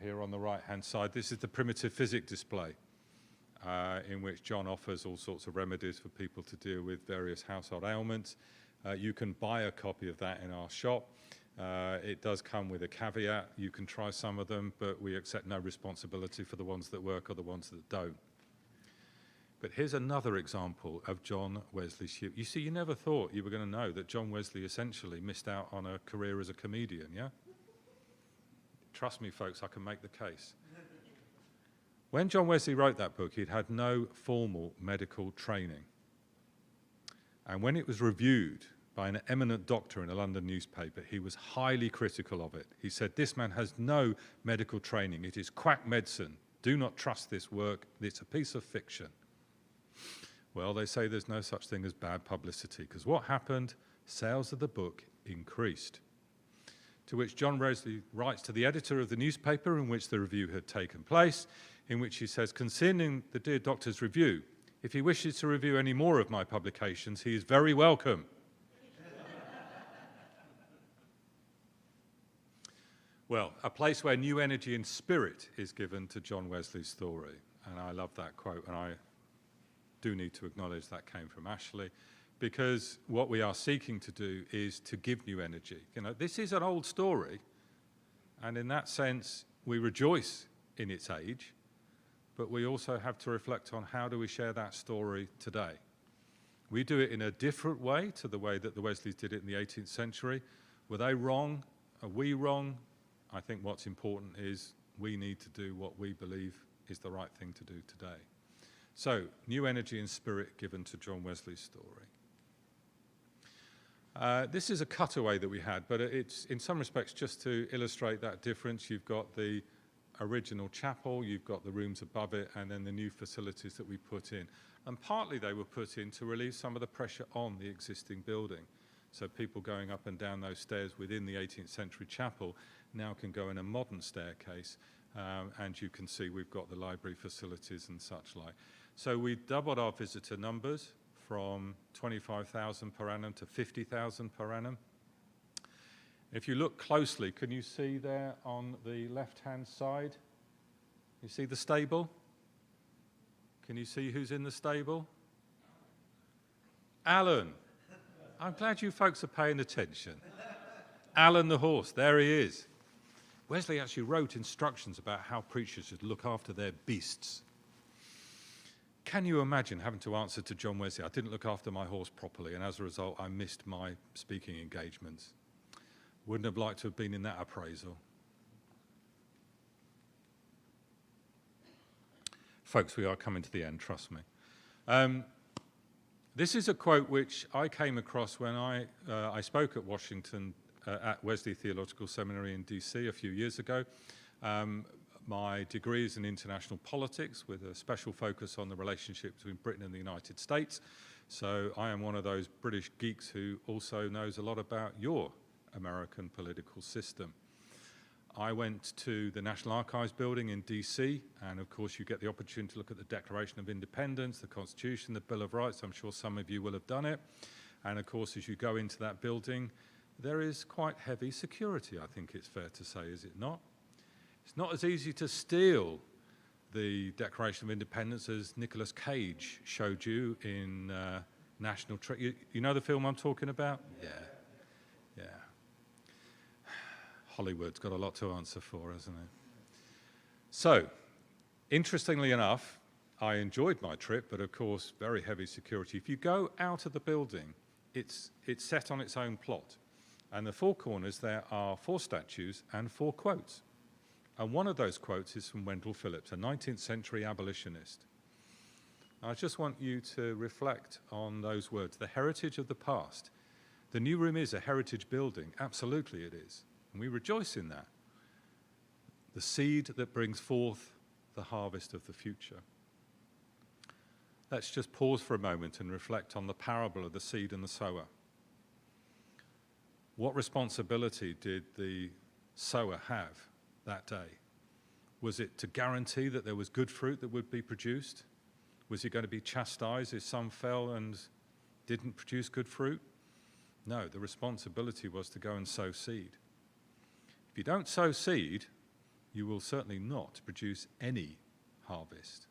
here on the right-hand side, this is the primitive physic display, in which John offers all sorts of remedies for people to deal with various household ailments. You can buy a copy of that in our shop. It does come with a caveat. You can try some of them, but we accept no responsibility for the ones that work or the ones that don't. But here's another example of John Wesley's humor. You see, you never thought you were going to know that John Wesley essentially missed out on a career as a comedian, yeah? Trust me, folks, I can make the case. When John Wesley wrote that book, he'd had no formal medical training. And when it was reviewed by an eminent doctor in a London newspaper, he was highly critical of it. He said, "This man has no medical training. It is quack medicine. Do not trust this work. It's a piece of fiction." Well, they say there's no such thing as bad publicity, because what happened? Sales of the book increased. To which John Wesley writes to the editor of the newspaper in which the review had taken place, in which he says, "Concerning the dear doctor's review, if he wishes to review any more of my publications, he is very welcome." Well, a place where new energy and spirit is given to John Wesley's story. And I love that quote, and I do need to acknowledge that came from Ashley, because what we are seeking to do is to give new energy. This is an old story, and in that sense, we rejoice in its age, but we also have to reflect on how do we share that story today. We do it in a different way to the way that the Wesleys did it in the 18th century. Were they wrong? Are we wrong? I think what's important is we need to do what we believe is the right thing to do today. So, new energy and spirit given to John Wesley's story. This is a cutaway that we had, but it's in some respects just to illustrate that difference. You've got the original chapel, you've got the rooms above it, and then the new facilities that we put in. And partly they were put in to relieve some of the pressure on the existing building. So people going up and down those stairs within the 18th century chapel now can go in a modern staircase, and you can see we've got the library facilities and such like. So we doubled our visitor numbers from 25,000 per annum to 50,000 per annum. If you look closely, can you see there on the left-hand side You see the stable? Can you see who's in the stable? Alan. I'm glad you folks are paying attention. Alan the horse, there he is. Wesley actually wrote instructions about how preachers should look after their beasts. Can you imagine having to answer to John Wesley, I didn't look after my horse properly, and as a result I missed my speaking engagements. Wouldn't have liked to have been in that appraisal. Folks, we are coming to the end, trust me. This is a quote which I came across when I spoke at Washington, at Wesley Theological Seminary in DC a few years ago. My degree is in international politics with a special focus on the relationship between Britain and the United States. So I am one of those British geeks who also knows a lot about your American political system. I went to the National Archives building in DC, and of course you get the opportunity to look at the Declaration of Independence, the Constitution, the Bill of Rights. I'm sure some of you will have done it. And of course, as you go into that building, there is quite heavy security, I think it's fair to say, is it not? It's not as easy to steal the Declaration of Independence as Nicolas Cage showed you in National Treasure. You know the film I'm talking about? Yeah. Hollywood's got a lot to answer for, hasn't it? So, interestingly enough, I enjoyed my trip, but of course, very heavy security. If you go out of the building, it's set on its own plot. And the four corners, there are 4 statues and 4 quotes. And one of those quotes is from Wendell Phillips, a 19th century abolitionist. I just want you to reflect on those words. The heritage of the past. The new room is a heritage building. Absolutely it is. And we rejoice in that. The seed that brings forth the harvest of the future. Let's just pause for a moment and reflect on the parable of the seed and the sower. What responsibility did the sower have that day? Was it to guarantee that there was good fruit that would be produced? Was he going to be chastised if some fell and didn't produce good fruit? No, the responsibility was to go and sow seed. If you don't sow seed, you will certainly not produce any harvest.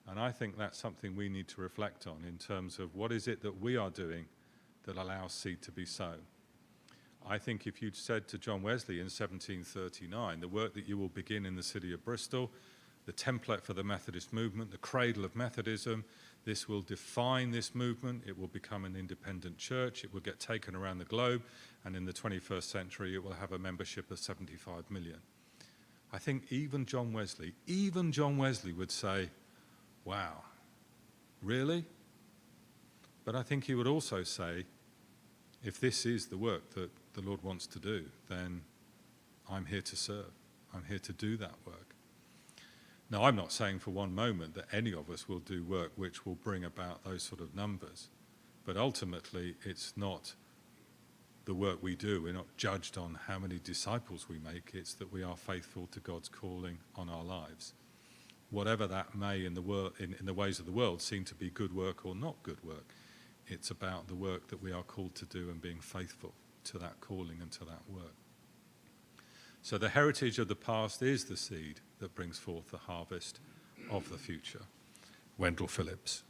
And I think that's something we need to reflect on in terms of what is it that we are doing that allows seed to be sown. I think if you'd said to John Wesley in 1739, the work that you will begin in the city of Bristol, the template for the Methodist movement, the cradle of Methodism, this will define this movement, it will become an independent church, it will get taken around the globe, and in the 21st century it will have a membership of 75 million. I think even John Wesley would say, wow, really? But I think he would also say, if this is the work that the Lord wants to do, then I'm here to serve. I'm here to do that work. Now, I'm not saying for one moment that any of us will do work which will bring about those sort of numbers, but ultimately it's not the work we do. We're not judged on how many disciples we make. It's that we are faithful to God's calling on our lives. Whatever that may in the ways of the world seem to be good work or not good work, it's about the work that we are called to do and being faithful to that calling and to that work. So the heritage of the past is the seed that brings forth the harvest of the future. Wendell Phillips.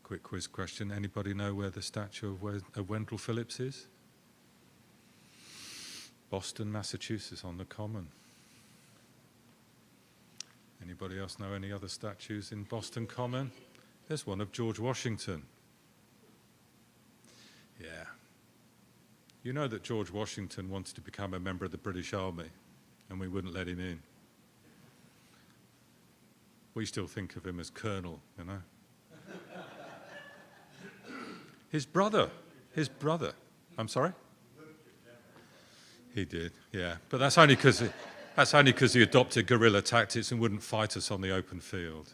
Quick quiz question. Anybody know where the statue of Wendell Phillips is? Boston, Massachusetts, on the Common. Anybody else know any other statues in Boston Common? There's one of George Washington. Yeah. You know that George Washington wanted to become a member of the British Army, and we wouldn't let him in. We still think of him as Colonel, you know. His brother. I'm sorry? He did, yeah. But that's only because he adopted guerrilla tactics and wouldn't fight us on the open field.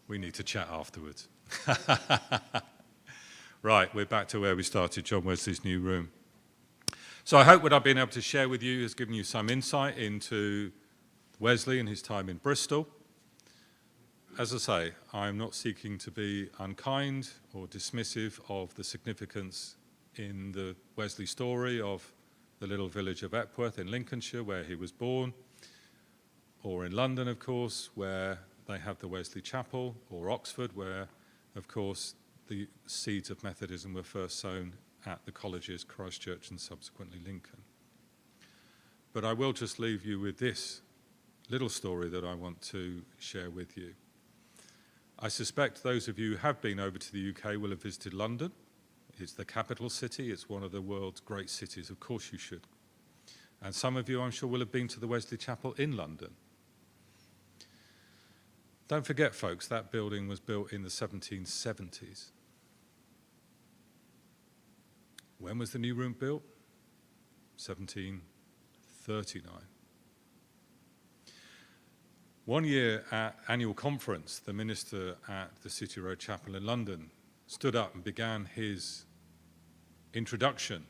We need to chat afterwards. Right, we're back to where we started, John Wesley's new room. So I hope what I've been able to share with you has given you some insight into Wesley and his time in Bristol. As I say, I'm not seeking to be unkind or dismissive of the significance in the Wesley story of the little village of Epworth in Lincolnshire, where he was born, or in London, of course, where they have the Wesley Chapel, or Oxford, where, of course, the seeds of Methodism were first sown at the colleges, Christ Church and subsequently Lincoln. But I will just leave you with this little story that I want to share with you. I suspect those of you who have been over to the UK will have visited London. It's the capital city. It's one of the world's great cities. Of course you should. And some of you, I'm sure, will have been to the Wesley Chapel in London. Don't forget, folks, that building was built in the 1770s. When was the new room built? 1739. One year at annual conference, the minister at the City Road Chapel in London stood up and began his introduction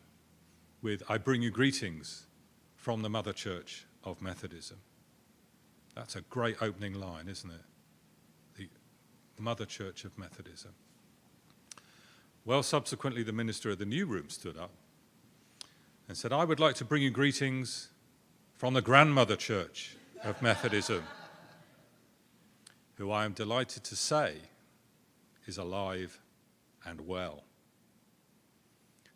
with, "I bring you greetings from the Mother Church of Methodism." That's a great opening line, isn't it? The Mother Church of Methodism. Well, subsequently, the minister of the new room stood up and said, "I would like to bring you greetings from the Grandmother Church of Methodism, who I am delighted to say is alive and well."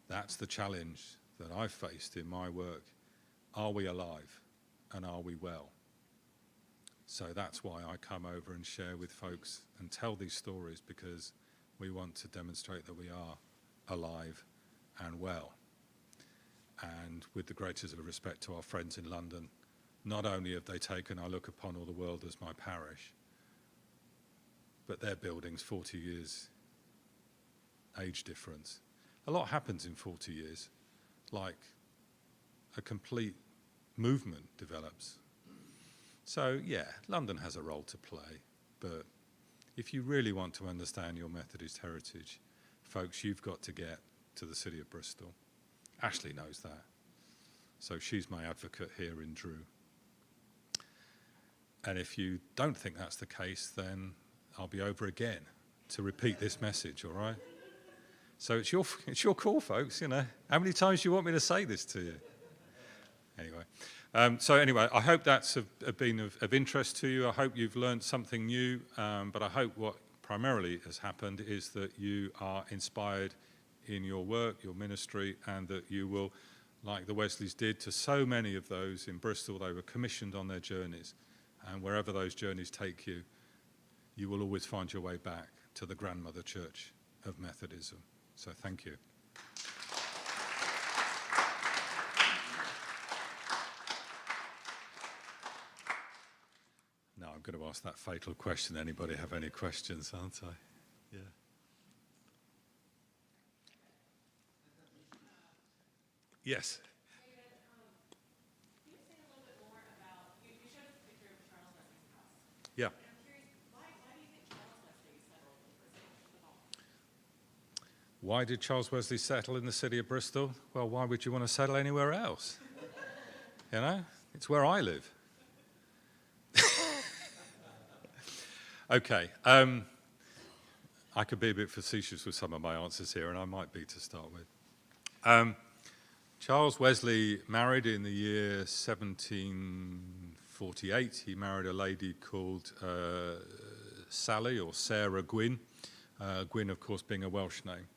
That's the challenge that I've faced in my work. Are we alive and are we well? So that's why I come over and share with folks and tell these stories, because we want to demonstrate that we are alive and well. And with the greatest of respect to our friends in London, not only have they taken I look upon all the world as my parish, but their building's 40 years age difference. A lot happens in 40 years, like a complete movement develops. So yeah, London has a role to play, but if you really want to understand your Methodist heritage, folks, you've got to get to the city of Bristol. Ashley knows that. So she's my advocate here in Drew. And if you don't think that's the case, then I'll be over again to repeat this message, all right? So it's your call, folks, you know. How many times do you want me to say this to you? Anyway. Anyway, I hope that's been of interest to you. I hope you've learned something new, but I hope what primarily has happened is that you are inspired in your work, your ministry, and that you will, like the Wesleys did to so many of those in Bristol, they were commissioned on their journeys. And wherever those journeys take you, you will always find your way back to the Grandmother Church of Methodism. So thank you. Now I'm going to ask that fatal question. Anybody have any questions, aren't I? Yeah. Yes. David, can you say a little bit more about, you showed us a picture of Charles Wesley's house. Yeah. And I'm curious, why do you think Charles Wesley settled in Bristol? Why did Charles Wesley settle in the city of Bristol? Well, why would you want to settle anywhere else? You know, it's where I live. Okay. I could be a bit facetious with some of my answers here, and I might be to start with. Charles Wesley married in the year 1748. He married a lady called Sally, or Sarah Gwynn. Gwynn, of course, being a Welsh name.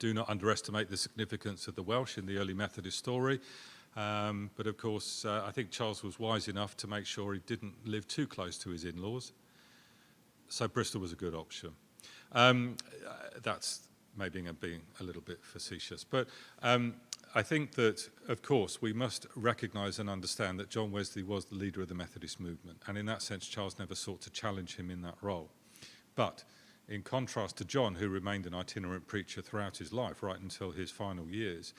Do not underestimate the significance of the Welsh in the early Methodist story. But of course, I think Charles was wise enough to make sure he didn't live too close to his in-laws. So Bristol was a good option. That's maybe being a little bit facetious. But I think that, of course, we must recognise and understand that John Wesley was the leader of the Methodist movement. And in that sense, Charles never sought to challenge him in that role. But in contrast to John, who remained an itinerant preacher throughout his life, right until his final years,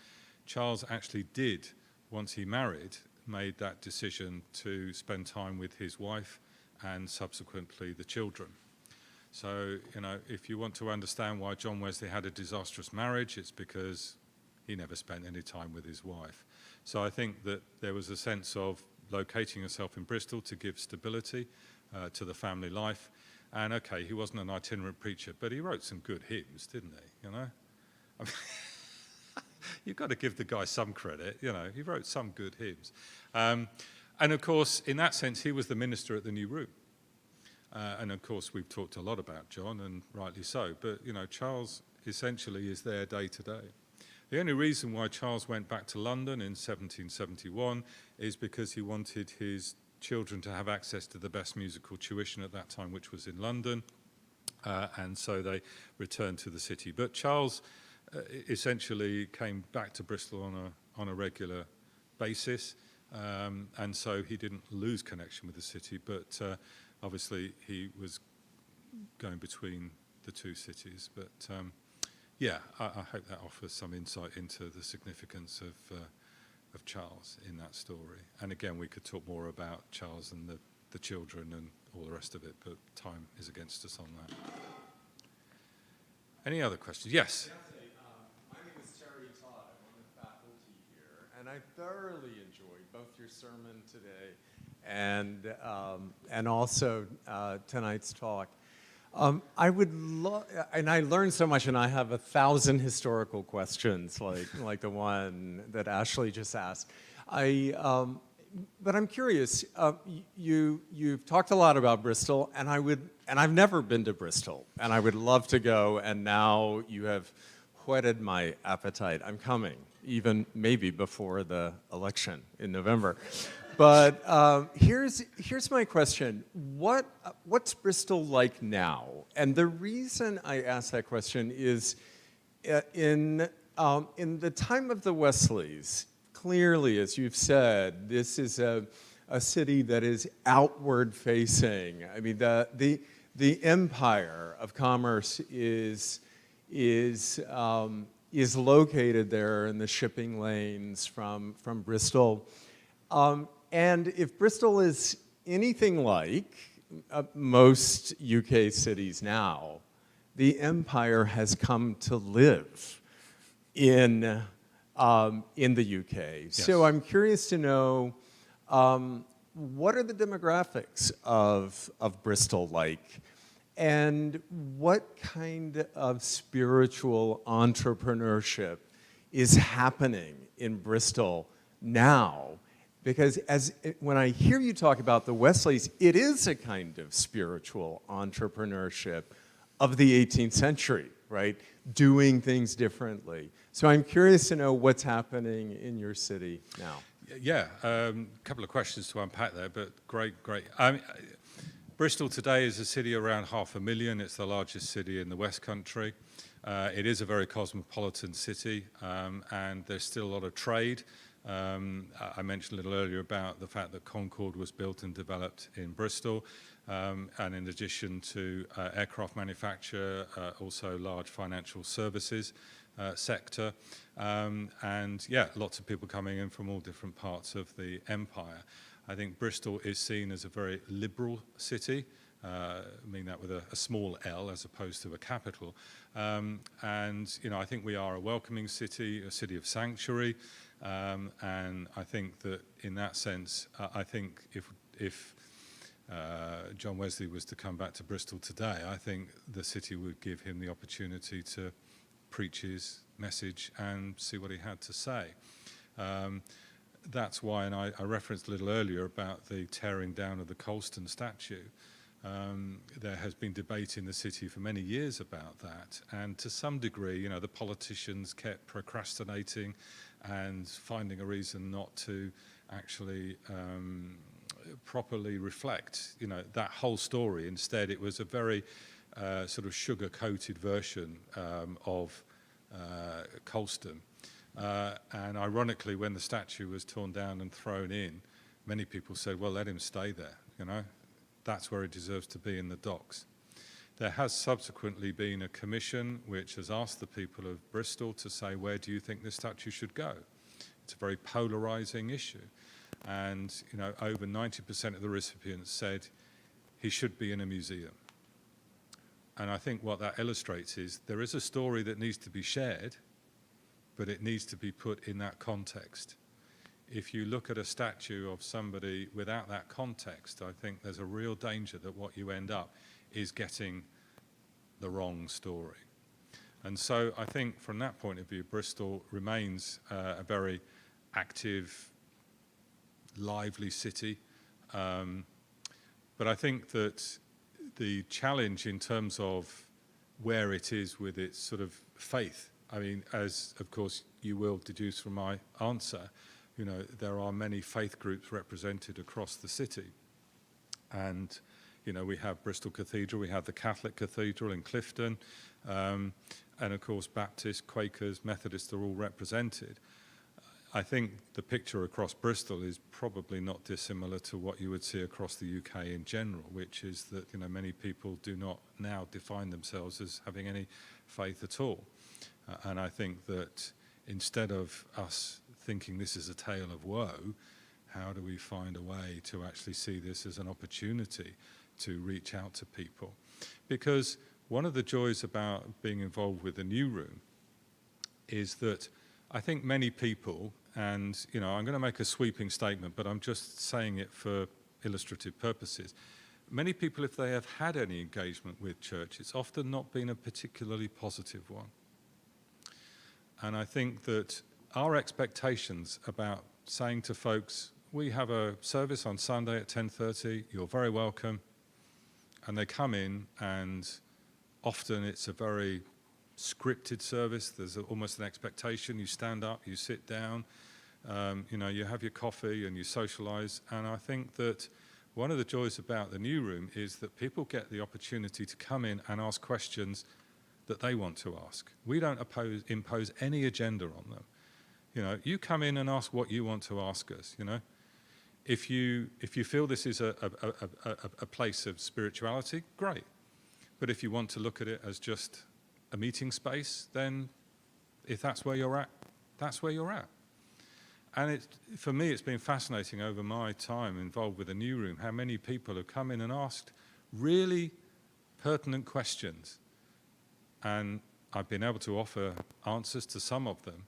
Charles actually did, once he married, made that decision to spend time with his wife and subsequently the children. So, you know, if you want to understand why John Wesley had a disastrous marriage, it's because he never spent any time with his wife. So I think that there was a sense of locating yourself in Bristol to give stability to the family life. And okay, he wasn't an itinerant preacher, but he wrote some good hymns, didn't he? You know, You've got to give the guy some credit, you know, he wrote some good hymns. And of course, in that sense, he was the minister at the New Room. And of course, we've talked a lot about John, and rightly so, but, you know, Charles essentially is there day to day. The only reason why Charles went back to London in 1771 is because he wanted his children to have access to the best musical tuition at that time, which was in London, and so they returned to the city. But Charles essentially came back to Bristol on a regular basis, and so he didn't lose connection with the city, but obviously he was going between the two cities. But yeah, I hope that offers some insight into the significance of Charles in that story. And again, we could talk more about Charles and the children and all the rest of it, but time is against us on that. Any other questions? Yes? My name is Terry Todd. I'm on the faculty here, and I thoroughly enjoyed both your sermon today and also tonight's talk. I would love, and I learned so much, and I have 1,000 historical questions like the one that Ashley just asked. But I'm curious. You've talked a lot about Bristol, and I've never been to Bristol, and I would love to go. And now you have whetted my appetite. I'm coming, even maybe before the election in November. But here's my question. What's Bristol like now? And the reason I ask that question is in the time of the Wesleys, clearly, as you've said, this is a city that is outward facing. I mean, the empire of commerce is located there in the shipping lanes from Bristol. And if Bristol is anything like most UK cities now, the empire has come to live in the UK. Yes. So I'm curious to know, what are the demographics of Bristol like? And what kind of spiritual entrepreneurship is happening in Bristol now? Because when I hear you talk about the Wesleys, it is a kind of spiritual entrepreneurship of the 18th century, right? Doing things differently. So I'm curious to know what's happening in your city now. Yeah, a couple of questions to unpack there, but great. Bristol today is a city around 500,000. It's the largest city in the West Country. It is a very cosmopolitan city, and there's still a lot of trade. I mentioned a little earlier about the fact that Concorde was built and developed in Bristol, and in addition to aircraft manufacture, also large financial services sector, and yeah, lots of people coming in from all different parts of the empire. I think Bristol is seen as a very liberal city. I mean that with a small L as opposed to a capital. And you know, I think we are a welcoming city, a city of sanctuary. And I think that in that sense, I think if John Wesley was to come back to Bristol today, I think the city would give him the opportunity to preach his message and see what he had to say. That's why, and I referenced a little earlier about the tearing down of the Colston statue. There has been debate in the city for many years about that, and to some degree, you know, the politicians kept procrastinating and finding a reason not to actually properly reflect, you know, that whole story. Instead, it was a very sort of sugar-coated version of Colston. And ironically, when the statue was torn down and thrown in, many people said, well, let him stay there, you know. That's where he deserves to be, in the docks. There has subsequently been a commission which has asked the people of Bristol to say, where do you think this statue should go? It's a very polarizing issue. And, you know, over 90% of the recipients said he should be in a museum. And I think what that illustrates is there is a story that needs to be shared, but it needs to be put in that context. If you look at a statue of somebody without that context, I think there's a real danger that what you end up is getting the wrong story. And so I think from that point of view, Bristol remains a very active, lively city. But I think that the challenge in terms of where it is with its sort of faith, I mean, as of course you will deduce from my answer, there are many faith groups represented across the city. And, we have Bristol Cathedral, we have the Catholic Cathedral in Clifton, and of course Baptists, Quakers, Methodists are all represented. I think the picture across Bristol is probably not dissimilar to what you would see across the UK in general, which is that many people do not now define themselves as having any faith at all. And I think that instead of us thinking this is a tale of woe, how do we find a way to actually see this as an opportunity to reach out to people? Because one of the joys about being involved with the New Room is that I think many people, and I'm going to make a sweeping statement, but I'm just saying it for illustrative purposes. Many people, if they have had any engagement with church, it's often not been a particularly positive one. And I think that our expectations about saying to folks, we have a service on Sunday at 10:30, you're very welcome, and they come in, and often it's a very scripted service. There's almost an expectation. You stand up, you sit down, you have your coffee and you socialize. And I think that one of the joys about the New Room is that people get the opportunity to come in and ask questions that they want to ask. We don't impose any agenda on them. You come in and ask what you want to ask us. If you feel this is a place of spirituality, great. But if you want to look at it as just a meeting space, then if that's where you're at, that's where you're at. And for me, it's been fascinating over my time involved with the New Room, how many people have come in and asked really pertinent questions. And I've been able to offer answers to some of them.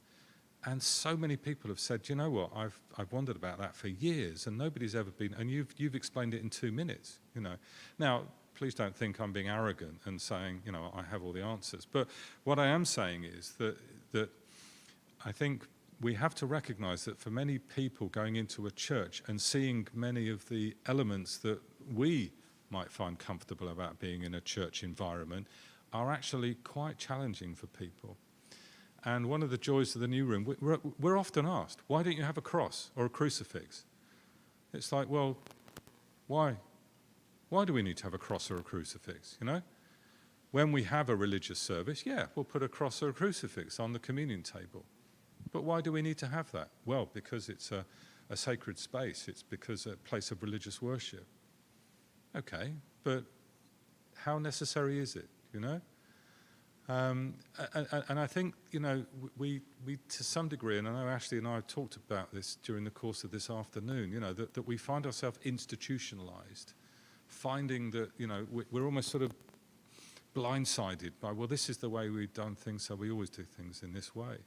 And so many people have said, you know what, I've wondered about that for years, and nobody's ever been, and you've explained it in 2 minutes, Now, please don't think I'm being arrogant and saying, I have all the answers. But what I am saying is that I think we have to recognize that for many people going into a church and seeing many of the elements that we might find comfortable about being in a church environment are actually quite challenging for people. And one of the joys of the New Room, we're often asked, why don't you have a cross or a crucifix? It's like, well, why? Why do we need to have a cross or a crucifix, When we have a religious service, yeah, we'll put a cross or a crucifix on the communion table. But why do we need to have that? Well, because it's a sacred space. It's because a place of religious worship. Okay, but how necessary is it, And I think, we to some degree, and I know Ashley and I have talked about this during the course of this afternoon, that we find ourselves institutionalized, finding that, we're almost sort of blindsided by, well, this is the way we've done things, so we always do things in this way.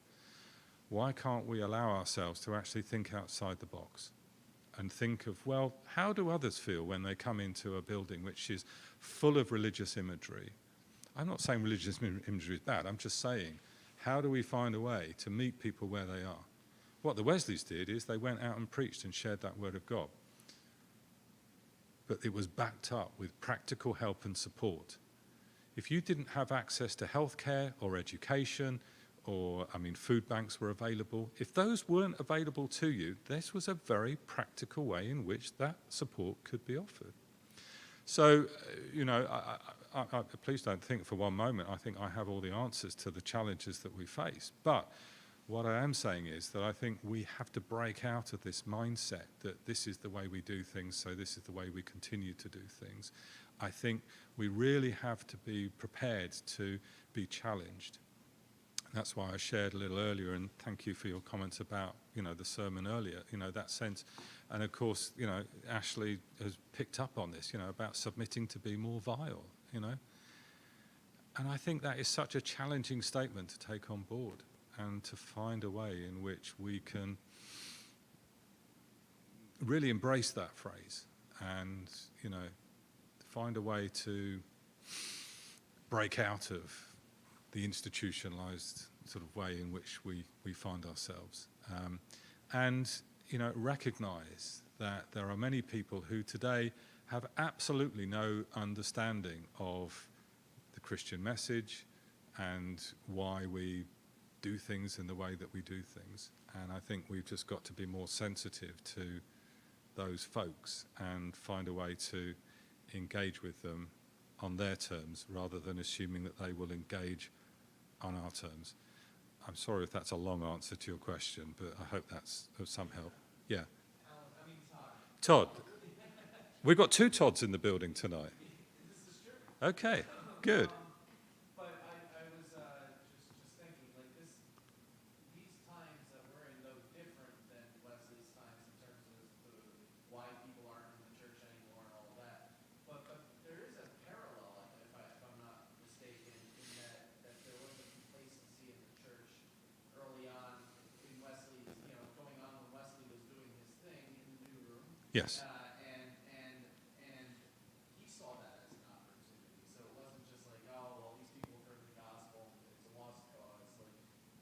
Why can't we allow ourselves to actually think outside the box and think of, well, how do others feel when they come into a building which is full of religious imagery? I'm not saying religious imagery is bad. I'm just saying, how do we find a way to meet people where they are? What the Wesleys did is they went out and preached and shared that word of God. But it was backed up with practical help and support. If you didn't have access to healthcare or education, or, food banks were available, if those weren't available to you, this was a very practical way in which that support could be offered. So, please don't think for one moment I think I have all the answers to the challenges that we face. But what I am saying is that I think we have to break out of this mindset that this is the way we do things, so this is the way we continue to do things. I think we really have to be prepared to be challenged. That's why I shared a little earlier, and thank you for your comments about, the sermon earlier, that sense. And of course, Ashley has picked up on this, about submitting to be more vile, And I think that is such a challenging statement to take on board and to find a way in which we can really embrace that phrase and, find a way to break out of the institutionalized sort of way in which we find ourselves. And, recognize that there are many people who today have absolutely no understanding of the Christian message and why we do things in the way that we do things. And I think we've just got to be more sensitive to those folks and find a way to engage with them on their terms rather than assuming that they will engage on our terms. I'm sorry if that's a long answer to your question, but I hope that's of some help. Yeah. Todd. We've got two Todds in the building tonight. Okay, good. But I was just thinking, like these times that we're in, no different than Wesley's times in terms of why people aren't in the church anymore and all that. But there is a parallel, if I'm not mistaken, in that there was a complacency in the church early on in Wesley's, going on when Wesley was doing his thing in the new room. Yes. And he saw that as an opportunity. So it wasn't just like, oh, well, these people have heard the gospel, it's a lost cause.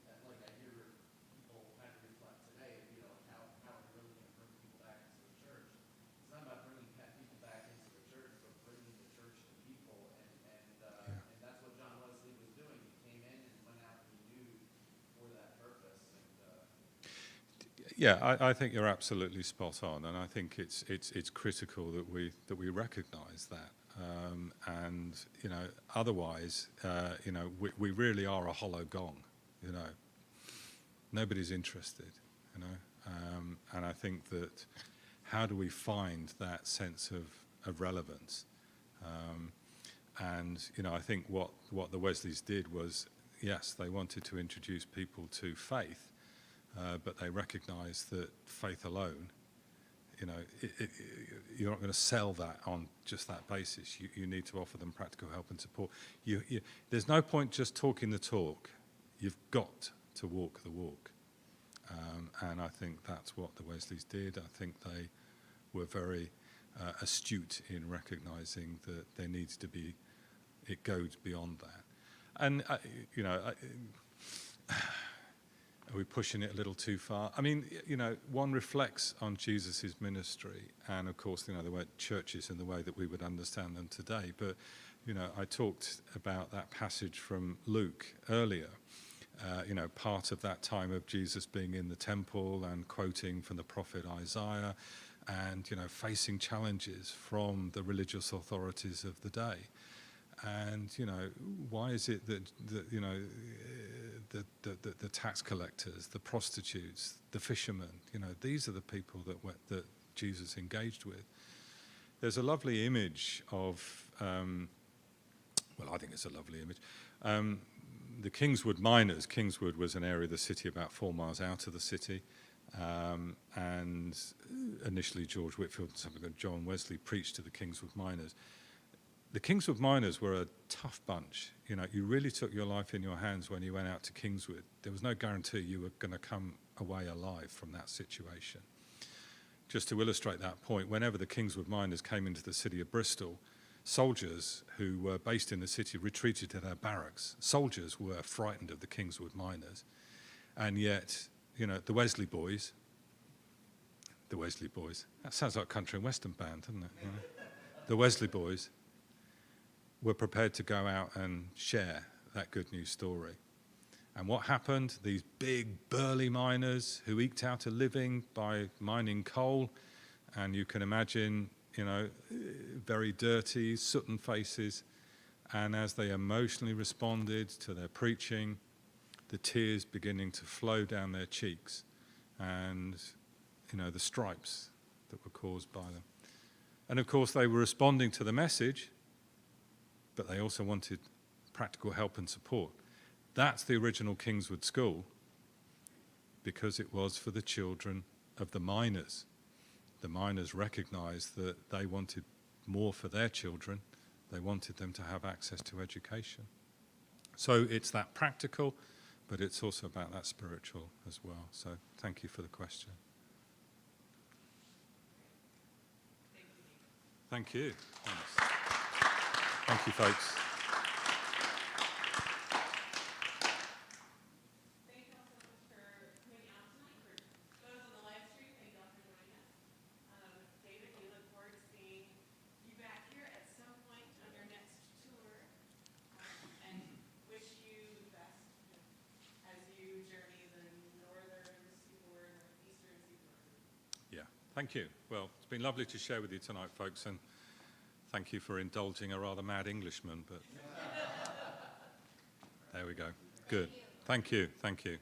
Like I hear people kind of reflect today, how are we really going to bring people back into the church? It's not about bringing people back into the church, but bringing the church to people. And that's what John Wesley was doing. He came in and went out renewed for that purpose. Yeah, I think you're absolutely spot on, and I think it's critical that we recognise that, and otherwise, we really are a hollow gong, nobody's interested, and I think that how do we find that sense of relevance, and I think what the Wesleys did was, yes, they wanted to introduce people to faith. But they recognise that faith alone, you're not going to sell that on just that basis. You need to offer them practical help and support. There's no point just talking the talk. You've got to walk the walk. And I think that's what the Wesleys did. I think they were very astute in recognising that there needs to be, it goes beyond that. And, are we pushing it a little too far? I mean, one reflects on Jesus' ministry, and of course, there weren't churches in the way that we would understand them today. But, I talked about that passage from Luke earlier. Part of that time of Jesus being in the temple and quoting from the prophet Isaiah, and facing challenges from the religious authorities of the day. And why is it that the tax collectors, the prostitutes, the fishermen, these are the people that Jesus engaged with. There's a lovely image of, I think it's a lovely image. The Kingswood miners. Kingswood was an area of the city about 4 miles out of the city, and initially George Whitefield and something like John Wesley preached to the Kingswood miners. The Kingswood miners were a tough bunch. You really took your life in your hands when you went out to Kingswood. There was no guarantee you were going to come away alive from that situation. Just to illustrate that point, whenever the Kingswood miners came into the city of Bristol, soldiers who were based in the city retreated to their barracks. Soldiers were frightened of the Kingswood miners. And yet, the Wesley boys, that sounds like a country and western band, doesn't it? The Wesley boys were prepared to go out and share that good news story. And what happened? These big, burly miners who eked out a living by mining coal, and you can imagine, very dirty, sooty faces, and as they emotionally responded to their preaching, the tears beginning to flow down their cheeks, and, the stripes that were caused by them. And of course, they were responding to the message, but they also wanted practical help and support. That's the original Kingswood School, because it was for the children of the miners. The miners recognized that they wanted more for their children. They wanted them to have access to education. So it's that practical, but it's also about that spiritual as well. So thank you for the question. Thank you. Thanks. Thank you, folks. Thank you. Well, it's been lovely to share with you tonight, folks, and thank you for indulging a rather mad Englishman, but there we go. Good. Thank you. Thank you.